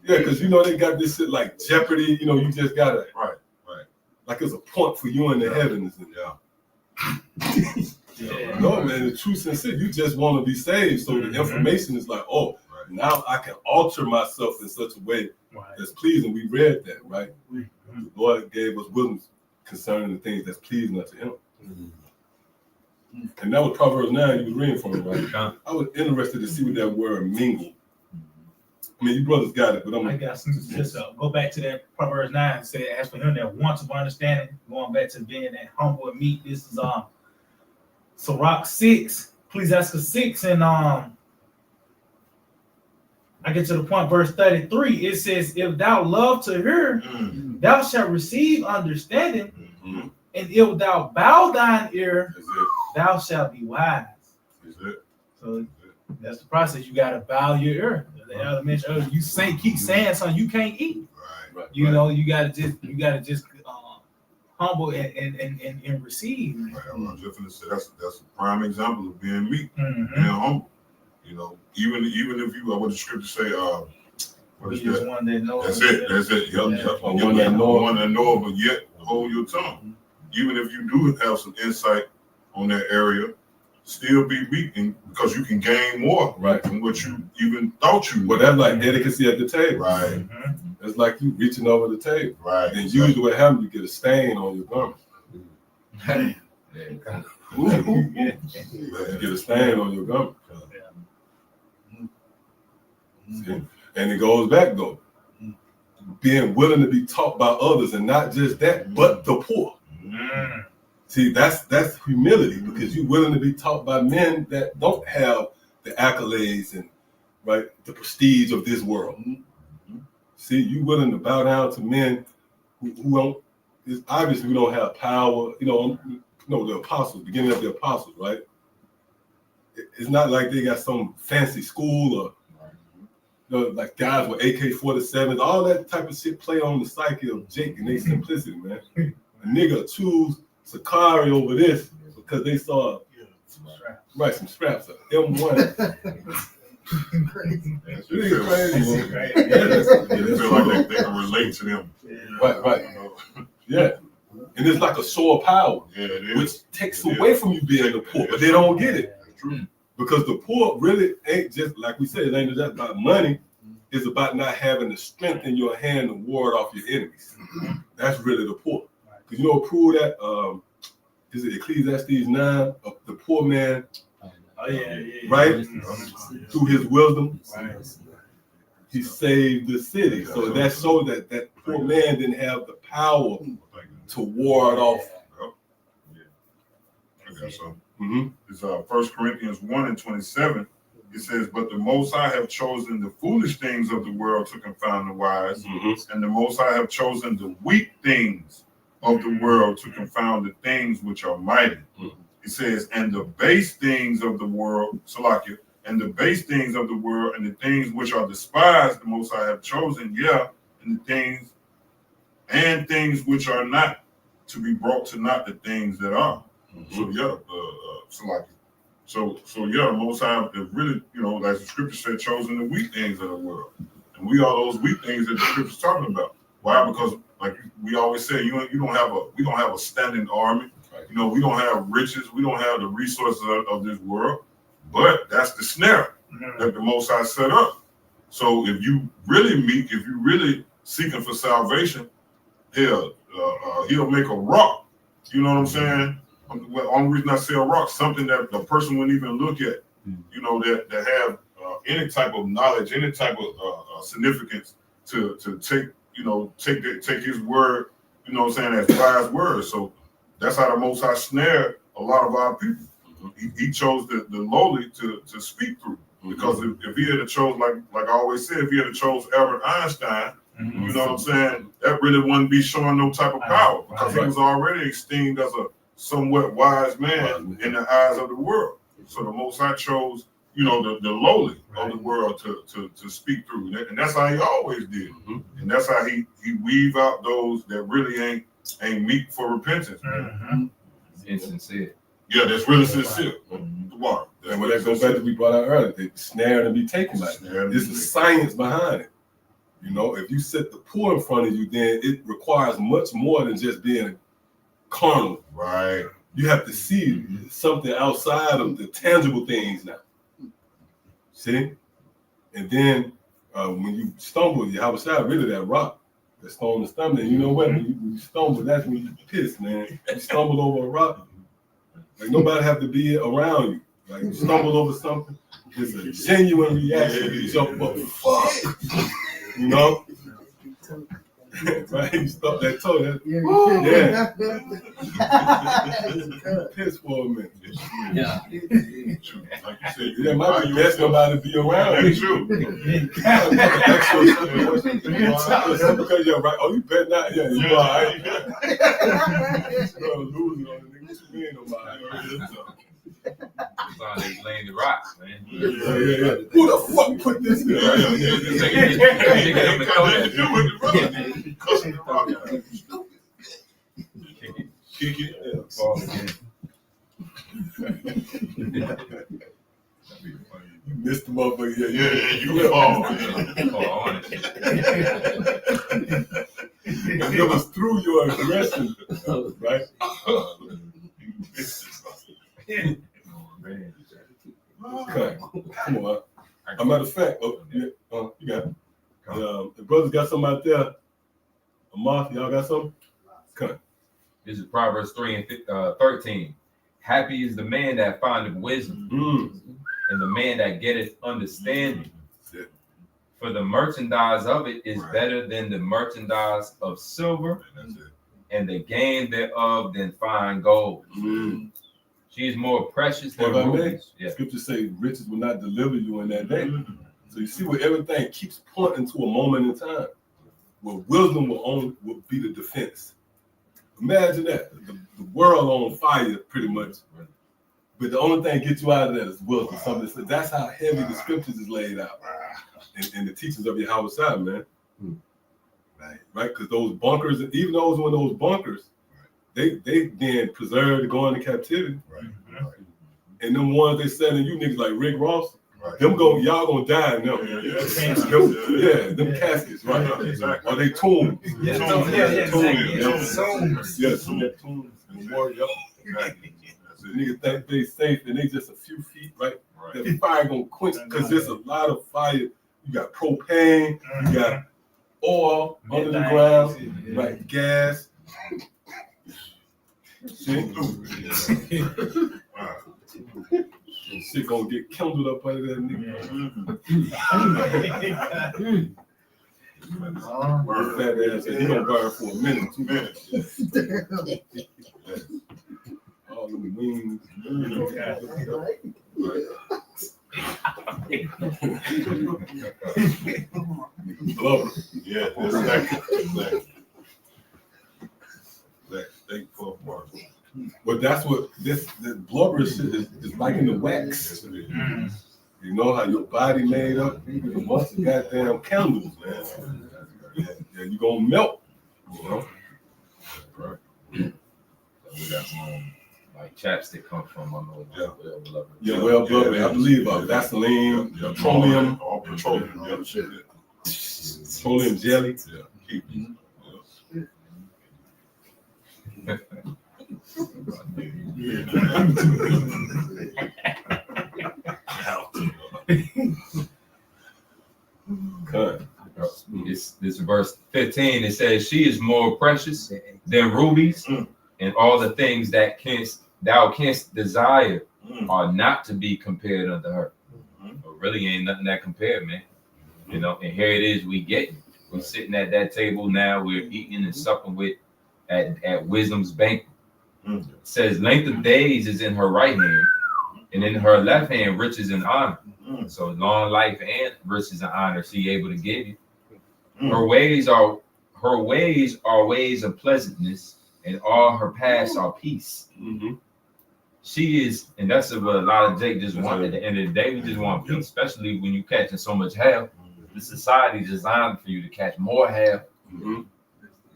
Yeah, because you know they got this shit like Jeopardy. You know, you just gotta like it's a point for you in the heavens. No, man, the truth and sin, you just want to be saved. So the information is like, oh, now I can alter myself in such a way that's pleasing. We read that, right? The Lord gave us wisdom concerning the things that's pleasing unto him. And that was Proverbs 9 you was reading from it, right? I was interested to see what that word mingle. I mean, you brothers got it, but I got some. Just go back to that Proverbs 9 and say, as for him that wants of understanding, going back to being that humble and meek. This is Sirach 6, Ecclesiastes 6, and I get to the point, verse 33. It says, if thou love to hear, thou shalt receive understanding, and if thou bow thine ear, thou shalt be wise. So that's the process. You gotta bow your ear. The other mentioned earlier, you keep saying something you can't eat. You know, you gotta just humble and receive. Right. That's a prime example of being meek, being humble. You know, even if you what the scripture say, what is that? One that knows. That's it. Yep. One that know, but yet hold your tongue. Even if you do have some insight on that area, still be meek, because you can gain more than what you even thought you would. But that's like etiquette at the table. Right. It's like you reaching over the table. Right. And usually what happens, you get a stain on your garment. You get a stain on your garment. See? And it goes back though. Being willing to be taught by others, and not just that, but the poor. See, that's humility, because you're willing to be taught by men that don't have the accolades and the prestige of this world. See, you're willing to bow down to men who don't. It's obviously we don't have power. You know the apostles, beginning of the apostles, right? It's not like they got some fancy school or like guys with AK-47s, all that type of shit play on the psyche of Jake and their simplicity, man. A nigga choose Sakari over this because they saw some straps up. M1. Crazy. It's really crazy. They feel like they can relate to them. Right. Yeah. And it's like a show of power, which takes away from you being the poor, but they don't get it. Because the poor really ain't just, like we said, it ain't just about money. It's about not having the strength in your hand to ward off your enemies. That's really the poor. Because you know what proved that? Is it Ecclesiastes 9? The poor man, right? Through his wisdom, he saved the city. So that showed that poor man didn't have the power to ward off. I got some. It's 1 Corinthians 1:27. It says, but the Most High have chosen the foolish things of the world to confound the wise, and the Most High have chosen the weak things of the world to confound the things which are mighty. It says, and the base things of the world, Salakia, and the base things of the world and the things which are despised, the Most High have chosen, and the things which are not, to be brought to naught the things that are. So Salakia. So the Most High have really, like the scripture said, chosen the weak things of the world. And we are those weak things that the scripture's talking about. Why? Because like we always say, we don't have a standing army. We don't have riches. We don't have the resources of this world. But that's the snare that the Most High set up. So if you really meek, if you really seeking for salvation, he'll make a rock. You know what I'm saying? The only reason I say a rock, something that the person wouldn't even look at. That have any type of knowledge, any type of significance to take his word. You know what I'm saying? As wise words. So that's how the Most High snared a lot of our people. He chose the lowly to speak through. Because if he had chose, like I always say, if he had chose Albert Einstein, you know what I'm saying, that really wouldn't be showing no type of power, because he was already esteemed as a somewhat wise man in the eyes of the world. So the Most High chose, the lowly of the world to speak through, and that's how he always did. And that's how he weave out those that really ain't meek for repentance. Insincere. Yeah, that's really sincere. The water. And when that goes back to what we brought out earlier, they snare and be taken by it. There's a science behind it. If you set the poor in front of you, then it requires much more than just being carnal. Right. You have to see something outside of the tangible things now. See? And then when you stumble, you have a shot, really that rock that's throwing the stumbling. You know what? When you stumble, that's when you piss, man. You stumble over a rock. Like nobody have to be around you. Like you stumble over something, it's a genuine reaction. You jump up, fuck. Right? You stop that toe. Piss for a minute. Yeah. Like you said, It might be best nobody to be around. That's true. Because you're right. Oh, you bet not. Yeah, you all right. You're losing on the nigga. What you mean nobody? They laying the rocks, man. Yeah. Who the fuck put this in? Kick it. Fall again. You missed the motherfucker. Yeah, you fall. And it was through your aggression, right? Okay. Come on. As a matter of fact, you got it. The brothers got something out there. Martha, y'all got something? Okay. This is Proverbs 3 and 13. Happy is the man that findeth wisdom, and the man that getteth understanding. For the merchandise of it is better than the merchandise of silver, and the gain thereof than fine gold. She is more precious than rubies. Scriptures say riches will not deliver you in that day. So you see where everything keeps pointing to a moment in time where wisdom will be the defense. Imagine that. The world on fire pretty much. But the only thing get you out of that is wisdom. Something that's how heavy the scriptures is laid out. And the teachings of your house side, man. Right? Because those bunkers, even those in those bunkers, they then preserved to go into captivity. And them ones they selling you niggas like Rick Ross, y'all gonna die in them. Them caskets, right? Exactly. Or they tombs. Niggas think they safe and they just a few feet, right? The fire gonna quench because there's a lot of fire. You got propane, you got oil under the ground, right? Gas. Shit gonna get kindled up under that nigga. Fat ass, he gonna burn for a minute, 2 minutes. All them wings. Blubber. Yeah, exactly. Steak puff mark. But that's what this blubber shit is like in the wax. You know how your body made up? A bunch of goddamn candles, man. Yeah, you gonna melt, you know? Right. So we got some like chapstick comes from Yeah, well, blubber, I believe Vaseline, petroleum, all petroleum. Yeah, shit. petroleum jelly. Cut. This verse 15. It says, "She is more precious than rubies, and all the things that thou canst desire are not to be compared unto her." But really, ain't nothing that compared, man. You know, and here it is. We're sitting at that table now. We're eating and supping with at wisdom's banquet. It says, "Length of days is in her right hand, and in her left hand riches and honor." So long life and riches and honor she able to give you. Her ways are ways of pleasantness, and all her paths are peace. She is, and that's what a lot of Jake just want. At the end of the day, we just want peace, especially when you catching so much hell. The society is designed for you to catch more hell, and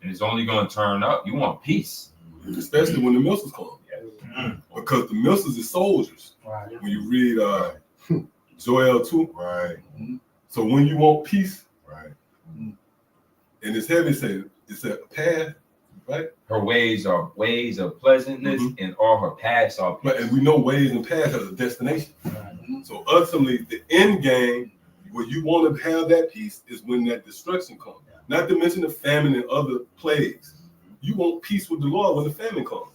it's only going to turn up. You want peace, especially when the missiles come, because the missiles is soldiers. Right. When you read Joel 2, Right. so when you want peace, Right. and it's heavy, it's a path, right? her ways are ways of pleasantness, and all her paths are peace. But and we know ways and paths have a destination. So ultimately, the end game, where you want to have that peace, is when that destruction comes. Not to mention the famine and other plagues. You want peace with the Lord when the famine comes.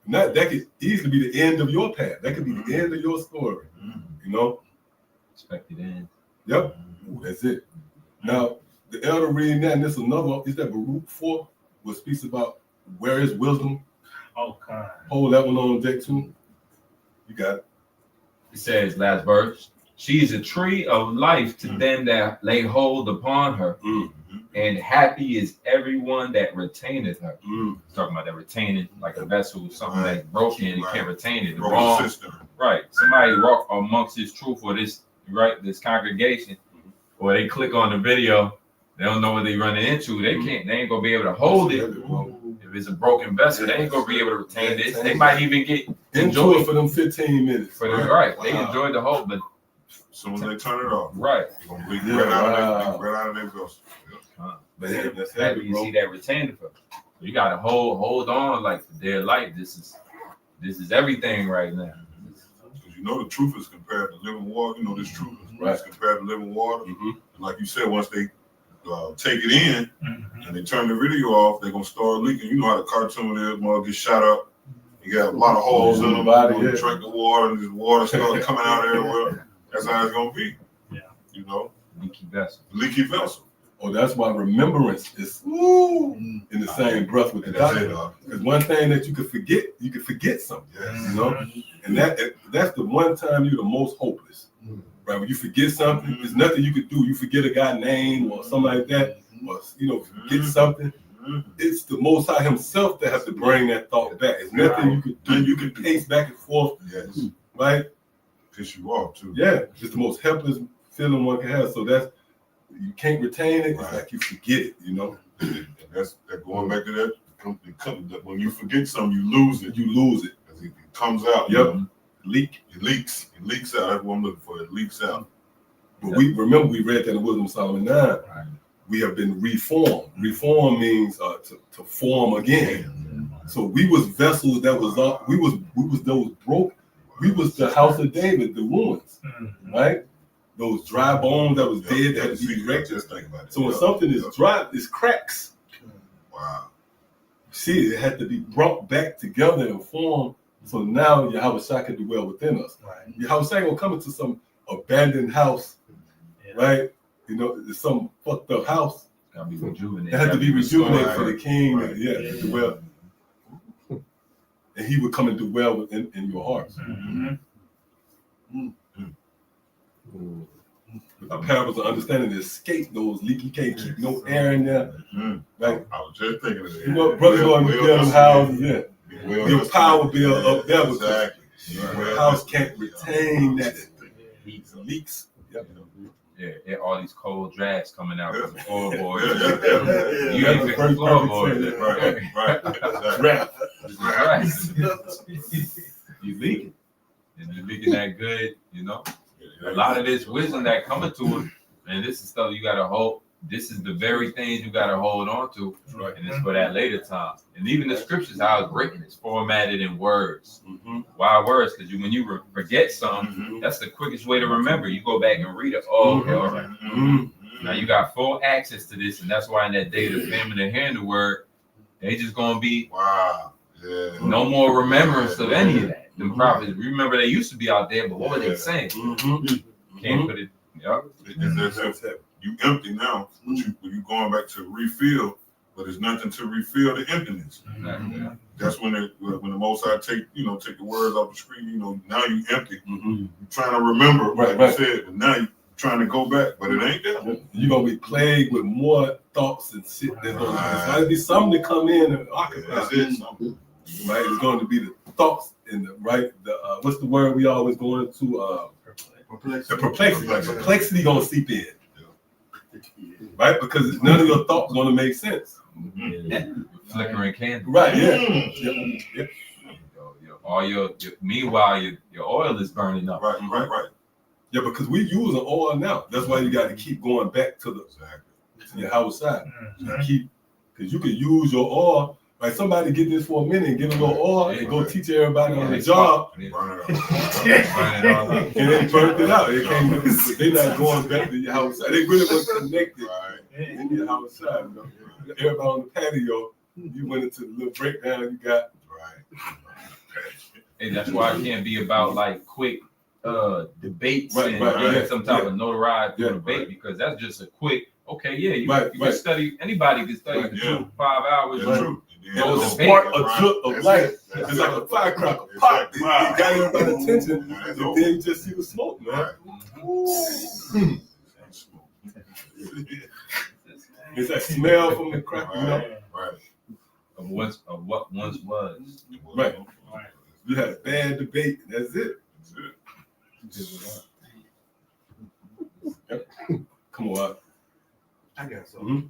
Not that could easily be the end of your path. That could be the end of your story. You know? Expected end. Yep. That's it. Now, the elder reading that, and this another, is that Baruch 4, which speaks about where is wisdom? Okay. Hold that one on deck too. You got it. It says, last verse, "She is a tree of life to them that lay hold upon her, and happy is everyone that retaineth her." Talking about that retaining, like a vessel, something that's broken, you can't retain it. The wrong, right? Somebody walk amongst this truth or this congregation, or they click on the video, they don't know what they're running into. They ain't gonna be able to hold it. If it's a broken vessel, they ain't gonna be able to retain this. They might even get enjoy it for them 15 minutes. For them, right? They enjoy the whole, but as soon as they turn it off, right, you're gonna bleed right out of their vessel. But that's happy you see that retainer for. You gotta hold on like for dear life. This is everything right now. Because you know the truth is compared to living water. You know this truth is compared to living water. And like you said, once they take it in and they turn the video off, they're gonna start leaking. You know how the cartoon is, mother get shot up. You got a lot of holes in them. You drink the water, and this water starts coming out everywhere. That's how it's gonna be. Yeah. You know, leaky vessel. Leaky vessel. Oh, that's why remembrance is in the same breath with the doctrine. Because one thing that you could forget something. You know, and that's the one time you're the most hopeless. Right, when you forget something, there's nothing you could do. You forget a guy's name or something like that, or forget something. It's the Most High Himself that has to bring that thought back. It's nothing you could do. You can pace back and forth. Yes. Right. Piss you off too. Yeah, it's the most helpless feeling one can have. So that's you can't retain it. It's like you forget it. You know. And that's going back to that. When you forget something, you lose it. You lose it. It comes out. Yep. It leaks out. That's what I'm looking for. It leaks out. But we read that in Wisdom of Solomon 9. We have been reformed. Reform means to form again. So we was vessels that was up. We was those broke. We was the house of David, the ruins, right? Those dry bones that was dead that had to be erected. Just think about it. So when something is dry, it's cracks. Wow. See, it had to be brought back together and formed. So now Yahweh Shai can dwell within us. Right. Yahweh Shai gonna come into some abandoned house, right? It's some fucked up house. Gotta be rejuvenated. It had to be rejuvenated for the king, to dwell. And he would come and dwell in your hearts. A parable's an understanding to escape those leaks. You can't keep no air in there. Like, I was just thinking of that. you know, brothers going to build them houses. Yeah. Your power bill up there because Exactly. the house can't retain that leaks. Yep. Yeah, all these cold drafts coming out from the floorboard. Yeah. You ain't fixing floorboard. Right. Exactly. Draft. Right. You leaking. And you're leaking that good, you know. A lot of this wisdom that coming to it, and this is stuff you gotta hold. This is the very things you gotta hold on to, and it's for that later time. And even the scriptures, how it's written, it's formatted in words. Why words? Because when you forget something, that's the quickest way to remember. You go back and read it. Oh, okay, all right. Now you got full access to this, and that's why in that day of the famine and hearing the word, they just gonna be no more remembrance of any of that. The prophets, remember, they used to be out there, but what were they saying? Can't put it. You empty now, but you going back to refill, but there's nothing to refill the emptiness. That's when the Most High take the words off the screen. Now you empty. You're trying to remember, like you said, but now you trying to go back, but it ain't there. You're gonna be plagued with more thoughts and shit. There's gonna be something to come in and occupy. That's it. Right? It's going to be the thoughts and the what's the word we always go into? The perplexity. Perplexity gonna seep in. Right? Because none of your thoughts gonna make sense. Flickering candle. Right, yeah. Meanwhile, your oil is burning up. Right. Yeah, because we using oil now. That's why you got to keep going back to your house side. Because you can use your oil. Like somebody get this for a minute and get a little oil and go teach everybody on the job. Burn it And they burnt it out. They're not going back to your house side. They really was connected in your house side. Everybody on the patio, you went into the little breakdown you got. And that's why it can't be about like quick debates and some type of notoriety debate, because that's just a quick, you can study, anybody can study for 5 hours. It was a spark, a drip of light. It's like a firecracker. Pop! It got everybody's attention, and then you just see the smoke, man. It's that smell from the cracker, Of what once was. Right. You had a bad debate, and that's it. Yep. Come on. I got something.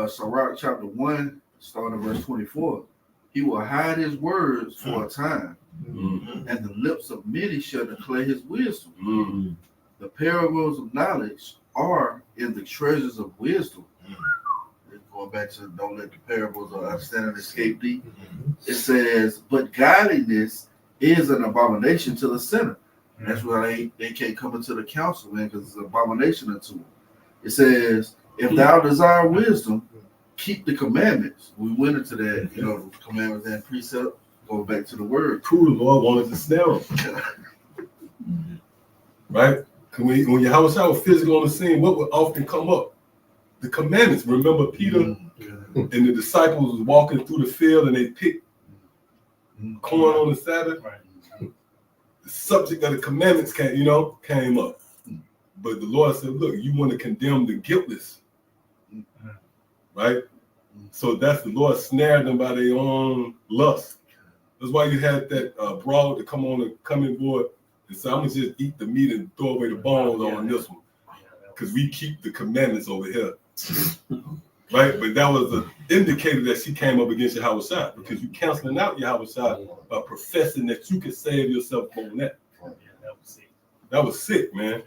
Sirach chapter 1, starting verse 24. He will hide his words for a time, and the lips of many shall declare his wisdom. The parables of knowledge are in the treasures of wisdom. Going back to don't let the parables of understanding escape thee. It says, but godliness is an abomination to the sinner. That's why they can't come into the council, man, because it's an abomination unto them. It says, if thou desire wisdom, keep the commandments. We went into that, the commandments and precept. Go back to the word. True, the Lord wanted to snare them. Right? When your house was physical on the scene, what would often come up? The commandments. Remember Peter and the disciples was walking through the field and they picked corn on the Sabbath. The subject of the commandments came up. But the Lord said, look, you want to condemn the guiltless. Right? So that's the Lord snared them by their own lust. That's why you had that broad to come in board and say, I'm going to just eat the meat and throw away the bones on this one. Because we keep the commandments over here. Right? But that was an indicator that she came up against your house side, because you canceling out your house side by professing that you can save yourself from that. That was sick, man.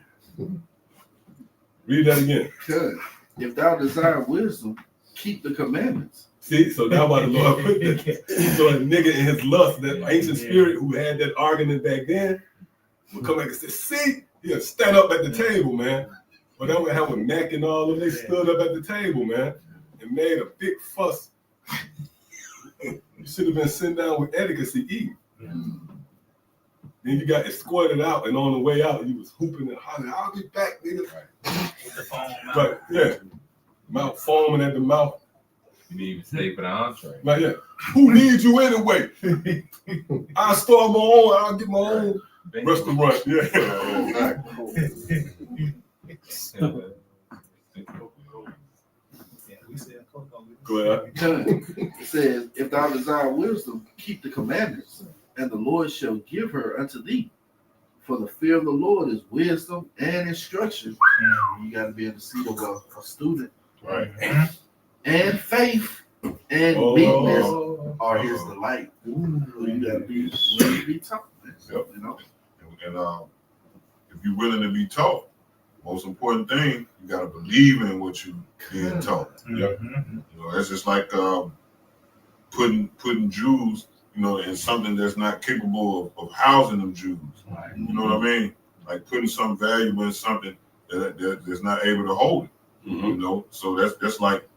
Read that again. Good. If thou desire wisdom, keep the commandments. See, so that's why the Lord put that. So a nigga in his lust, that ancient spirit who had that argument back then, would come back and say, see, he'll stand up at the table, man. But then we have with Mac and all of them, they stood up at the table, man, and made a big fuss. You should have been sitting down with etiquette eating. Then you got escorted out, and on the way out, you was hooping and hollering, I'll be back, nigga. With the phone mouth. But yeah, mouth foaming at the mouth. You didn't even stay for the entree. Like, yeah, who needs you anyway? I'll start my own, I'll get my own restaurant. Yeah. Yeah, we said Coco. Go ahead. It says, if thou desire wisdom, keep the commandments, and the Lord shall give her unto thee. For the fear of the Lord is wisdom and instruction. You got to be in the seat of a student. Right. And faith and meekness are his delight. So you got to be willing to be taught. Yep. You know? And if you're willing to be taught, most important thing, you got to believe in what you're being taught. Yep. You know, that's just like putting Jews, you know, in something that's not capable of housing them Jews. You know what I mean? Like putting some value in something that's not able to hold it. You know, so that's like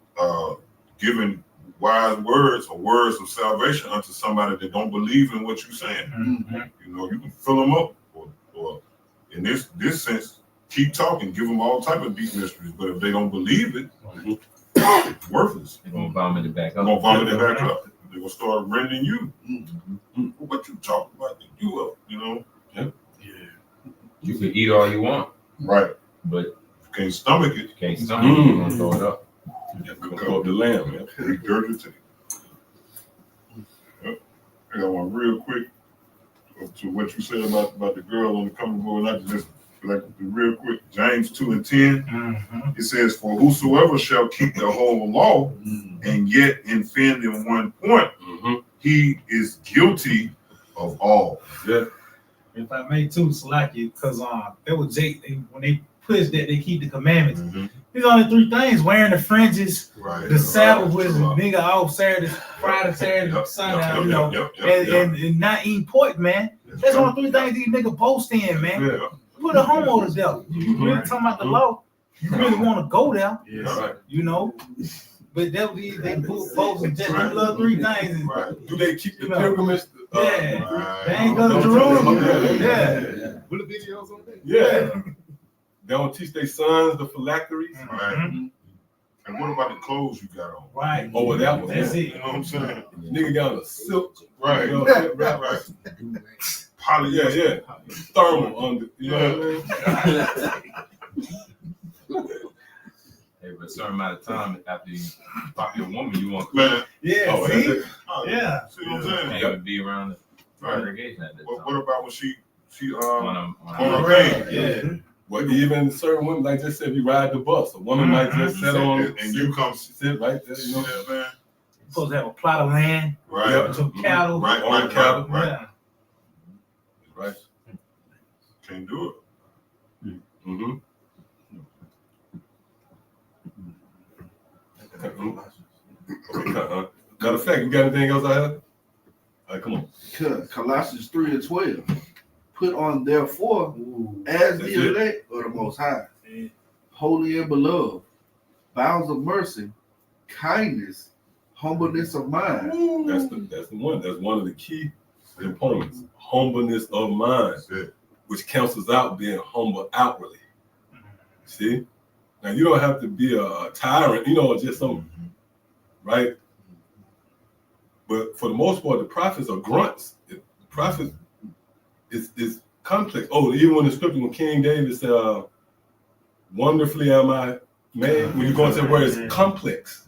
giving wise words or words of salvation unto somebody that don't believe in what you're saying. You know, you can fill them up, or in this sense, keep talking, give them all type of deep mysteries. But if they don't believe it, it's worthless. They're gonna vomit it back They're up. gonna vomit it back up. They're gonna start rending you. What you talking about? You up? You know? You can eat all you want, Right. but You can't stomach it. you can't stomach it. You're gonna throw it up. Yeah, we're gonna go up the lamb, man. Regurgitate. Yep. I got one real quick to what you said about the girl on the coming board. Not just like real quick. James 2:10. It says, "For whosoever shall keep the whole law and yet offend in one point, he is guilty of all." Yeah. If I may too, Salaki, because that was Jake. When they pushed that, they keep the commandments. There's only three things: wearing the fringes, Right. the Sabbath with a nigga off Saturday, Friday, Saturday, Sunday, you know, and not eating pork, man. That's only three things these niggas boast in, man. Yeah. Put a homo to death. You really talking about the law? You really want to go there, Right. you know? But that they boast in just them little three things. Right. Do they keep the You know. pilgrimage? Yeah. They ain't go to Jerusalem. Yeah. What the videos on that? Yeah. They don't teach their sons the phylacteries. Right. And what about the clothes you got on? Right. Oh, well, that was That's it. it. You know what I'm saying? Nigga got a silk. Right. You know, Right. Poly. Yeah. Thermal under. You know what I mean? Hey, but a certain amount of time after you fuck your woman, you want Man. Yeah. Oh, See? that's it. Yeah. See what I'm to saying? even be around the congregation at that What time. about when she On on a her thing? Yeah. Well, even certain women, like just said, if you ride the bus, a woman might just sit on And you come sit right there, you know. Yeah, man. You're supposed to have a plot of land, Right. some cattle. Right. On cattle. Yeah. Right. Can't do it. Mm-hmm. Matter of fact, you got anything else I have? All right, come on. Colossians 3:12. Put on therefore as That's the it. elect of the Most High, holy and beloved, bowels of mercy, kindness, humbleness of mind. That's the one. That's one of the key components. Humbleness of mind, That's it. which cancels out being humble outwardly. See? Now you don't have to be a tyrant, you know, just some right? But for the most part, the prophets are grunts. The prophets is complex. Oh, even when the scripture, when King David said, wonderfully am I made, when you go into where it's complex,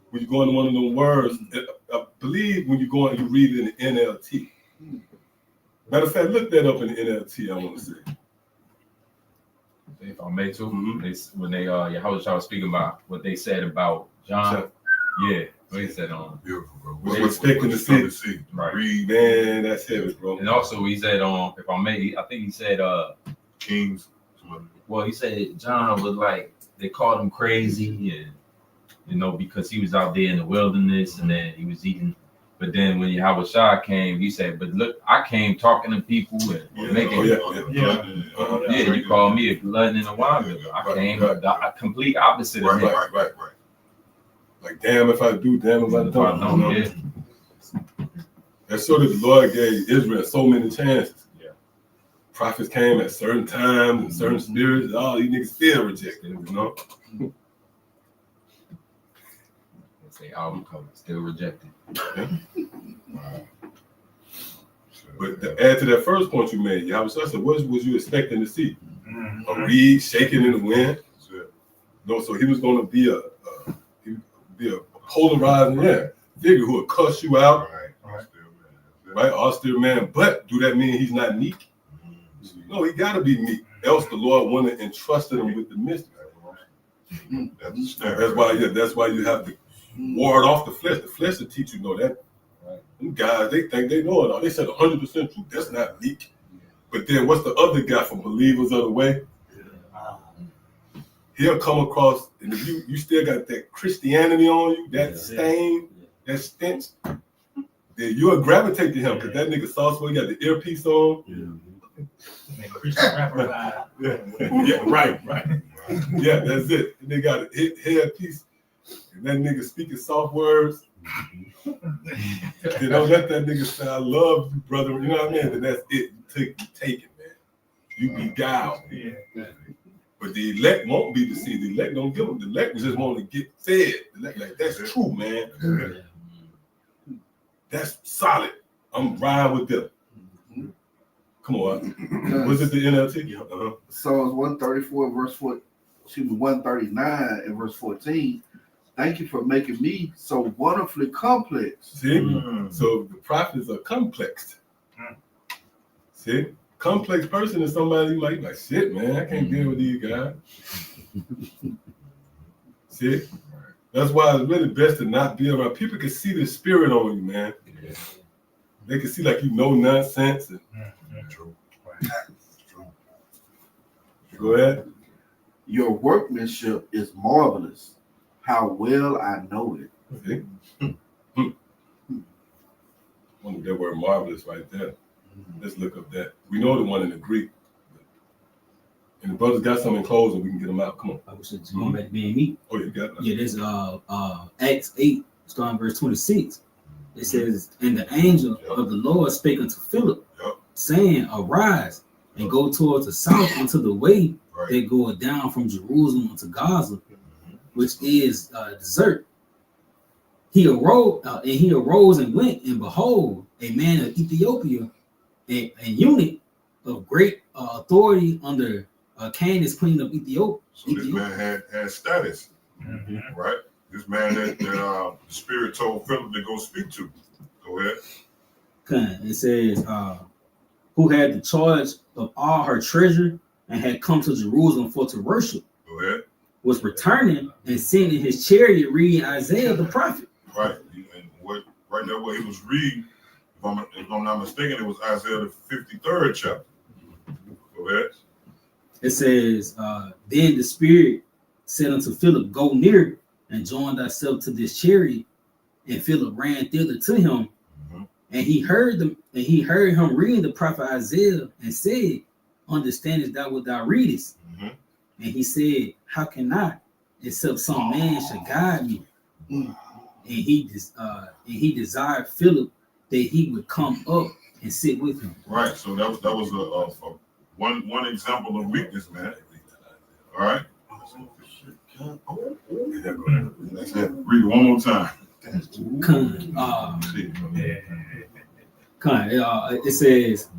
when you go into one of them words, I believe when you go and you read it in the NLT. Matter of fact, look that up in the NLT, I want to say. If I may too, when they Yahushua was speaking about what they said about John. Yeah, what he said Beautiful, bro. We're expecting to see. Right. Read Man, that's heavy, bro. And also he said if I may, I think he said Kings. well, he said John was like they called him crazy, and you know, because he was out there in the wilderness and then he was eating. But then when Yahushua came, he said, "But look, I came talking to people and making." Yeah, you call me a glutton and a wine. I came the complete opposite of that. Right. Like, damn if I do, damn if I If I don't. don't, You know? yeah. That's sort of the Lord gave Israel so many chances. Yeah. Prophets came at certain times and certain spirits, and all these niggas still rejected it, you know? They say album cover still rejected. But to add to that first point you made, Yahushua said, what was you expecting to see? a reed shaking in the wind. That's it. No, so he was going to be a polarizing figure who would cuss you out, right? Austere man. But do that mean he's not meek? No, he got to be meek. Else the Lord wouldn't entrusted him with the mystery. That's why you have to ward off the flesh. The flesh will teach you know that. Them guys, they think they know it all. They said 100% truth. That's not meek. But then what's the other guy from Believers of the Way? He'll come across, and if you still got that Christianity on you, that stain, that stench, then you'll gravitate to him because that nigga sauce, he got the earpiece on. Christian rapper vibe. Yeah, right. Yeah, that's it. And they got a headpiece, and that nigga speaking soft words. They don't let that nigga say, I love you, brother. You know what I mean? Then that's it. You take it, man. You beguiled. Yeah. But the elect won't be deceived. The elect don't give them. The elect just want to get fed. The elect, like, that's true, man. That's solid. I'm riding with them. Come on. Was it the NLT? Psalms 134 verse 4, 139 and verse 14. Thank you for making me so wonderfully complex. See? So the prophets are complex. See? Complex person is somebody like shit, man. I can't deal with these guys. See? That's why it's really best to not be around. People can see the spirit on you, man. They can see like you know nonsense. And... True. Go ahead. Your workmanship is marvelous. How well I know it. See? That word marvelous right there. Let's look up that. We know the one in the Greek. And the brothers got some in closing, we can get them out. Come on. I was just going back to being meek. Oh, you got it. Yeah, there's Acts 8, starting verse 26. It says, and the angel of the Lord spake unto Philip, saying, arise and go towards the south unto the way that goeth down from Jerusalem unto Gaza, which is desert. He arose and went, and behold, a man of Ethiopia, a eunuch of great authority under Candace, queen of Ethiopia. So this man had status, right? This man that the Spirit told Philip to go speak to. Go ahead. It says, who had the charge of all her treasure and had come to Jerusalem for to worship. Go ahead. Was returning and sitting in his chariot reading Isaiah the prophet. Right. And right there what he was reading, if I'm not mistaken, it was Isaiah the 53rd chapter. Go ahead. It says, then the Spirit said unto Philip, go near and join thyself to this chariot. And Philip ran thither to him, and he heard him reading the prophet Isaiah, and said, understandest thou what thou readest? And he said, how can I, except some man should guide me? And he desired Philip that he would come up and sit with him. Right. So that was a one example of weakness, man. All right. That's it. Read it one more time. It says,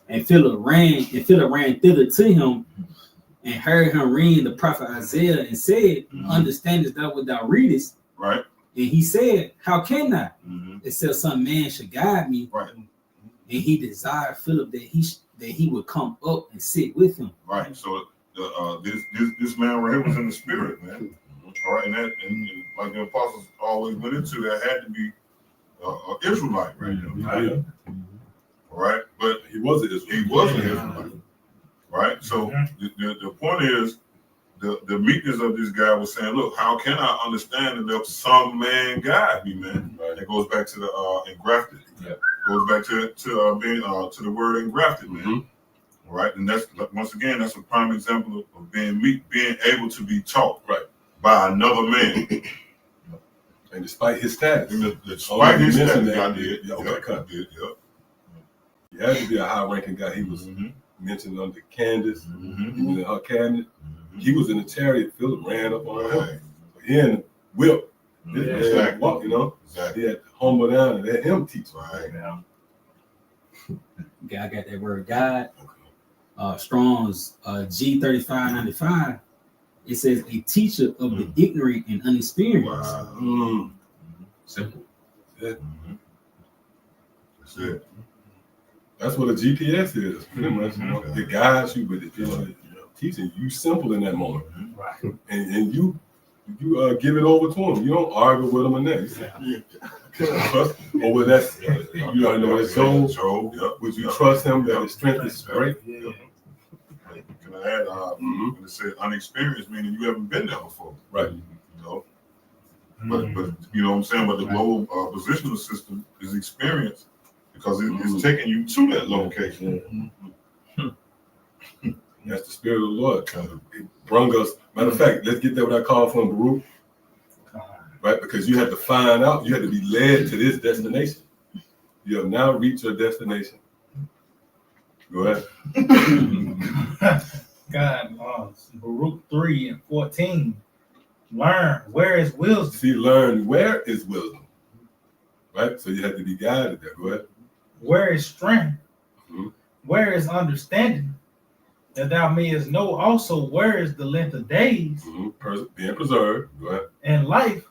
and Philip ran thither to him, and heard him reading the prophet Isaiah, and said, understandest thou what thou readest? Right. And he said, how can I? Except some man should guide me. Right. And he desired Philip that he would come up and sit with him. Right. So this man right here was in the spirit, man. All right, and like the apostles always went into, that had to be an Israelite, right? All right, but he was an Israelite. He was an Israelite, right? So the point is, the meekness of this guy was saying, look, how can I understand that some man guide me, man? Right. It goes back to the engrafted. Yeah. Goes back to being to the word engrafted, man. All right, and that's once again that's a prime example of being meek, being able to be taught by another man. And despite his status, despite his status, I did. He had to be a high-ranking guy. He was mentioned under Candace. He was in her cabinet. He was in the chariot. Philip ran up on him. He in the whip. Exactly. Walk, you know. Exactly. He had to humble down and let him teach. Okay, I got that word God. Strong's G3595, it says a teacher of the ignorant and unexperienced. Simple. Yeah. That's it. That's what a GPS is, pretty much. You know, it guides you, but it teaching you simple in that moment. Right. And you give it over to them. You don't argue with them or that. You say, trust, or with that, you already know his soul. Would you trust him that his strength is great? Can I add? When it said unexperienced, meaning you haven't been there before. Right. You know. But you know what I'm saying. But the global positional system is experience because it's taking you to that location. That's the spirit of the Lord. It brung us. Matter of fact, let's get that what I call from Baruch. Right? Because you had to find out, you had to be led to this destination. You have now reached your destination. Go ahead. God, Baruch 3:14. Learn where is wisdom. See, learn where is wisdom. Right? So you have to be guided there. Go ahead. Where is strength? Where is understanding? That thou mayest know also where is the length of days. Being preserved. Go ahead. And life.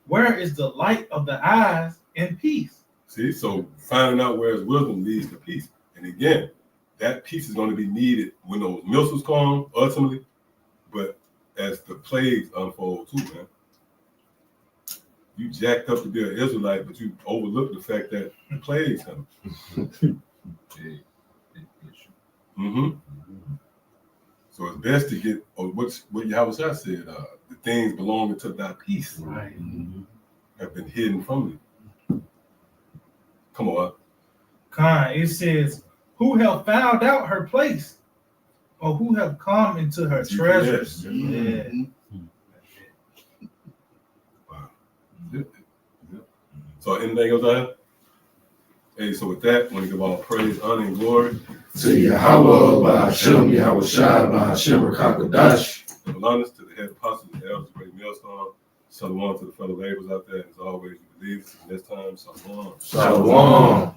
Where is the light of the eyes and peace? See, so finding out where is wisdom leads to peace. And again, that peace is going to be needed when those missiles come, ultimately, but as the plagues unfold too, man. You jacked up to be an Israelite, but you overlooked the fact that the plagues come. So it's best to get what Yahweh said, the things belonging to thy peace have been hidden from you. Come on. It says, who have found out her place, or who have come into her treasures? Yeah. Wow. So anything else I have? Hey, so with that, I want to give all praise, honor, and glory to Yahweh, Ba'ashem, Yahweh Shai, Ba'ashem, Rakakadash. and honors to the head apostles and elders, great millstone. Shalom to the fellow laborers out there. As always, you believe. This time, shalom. Shalom.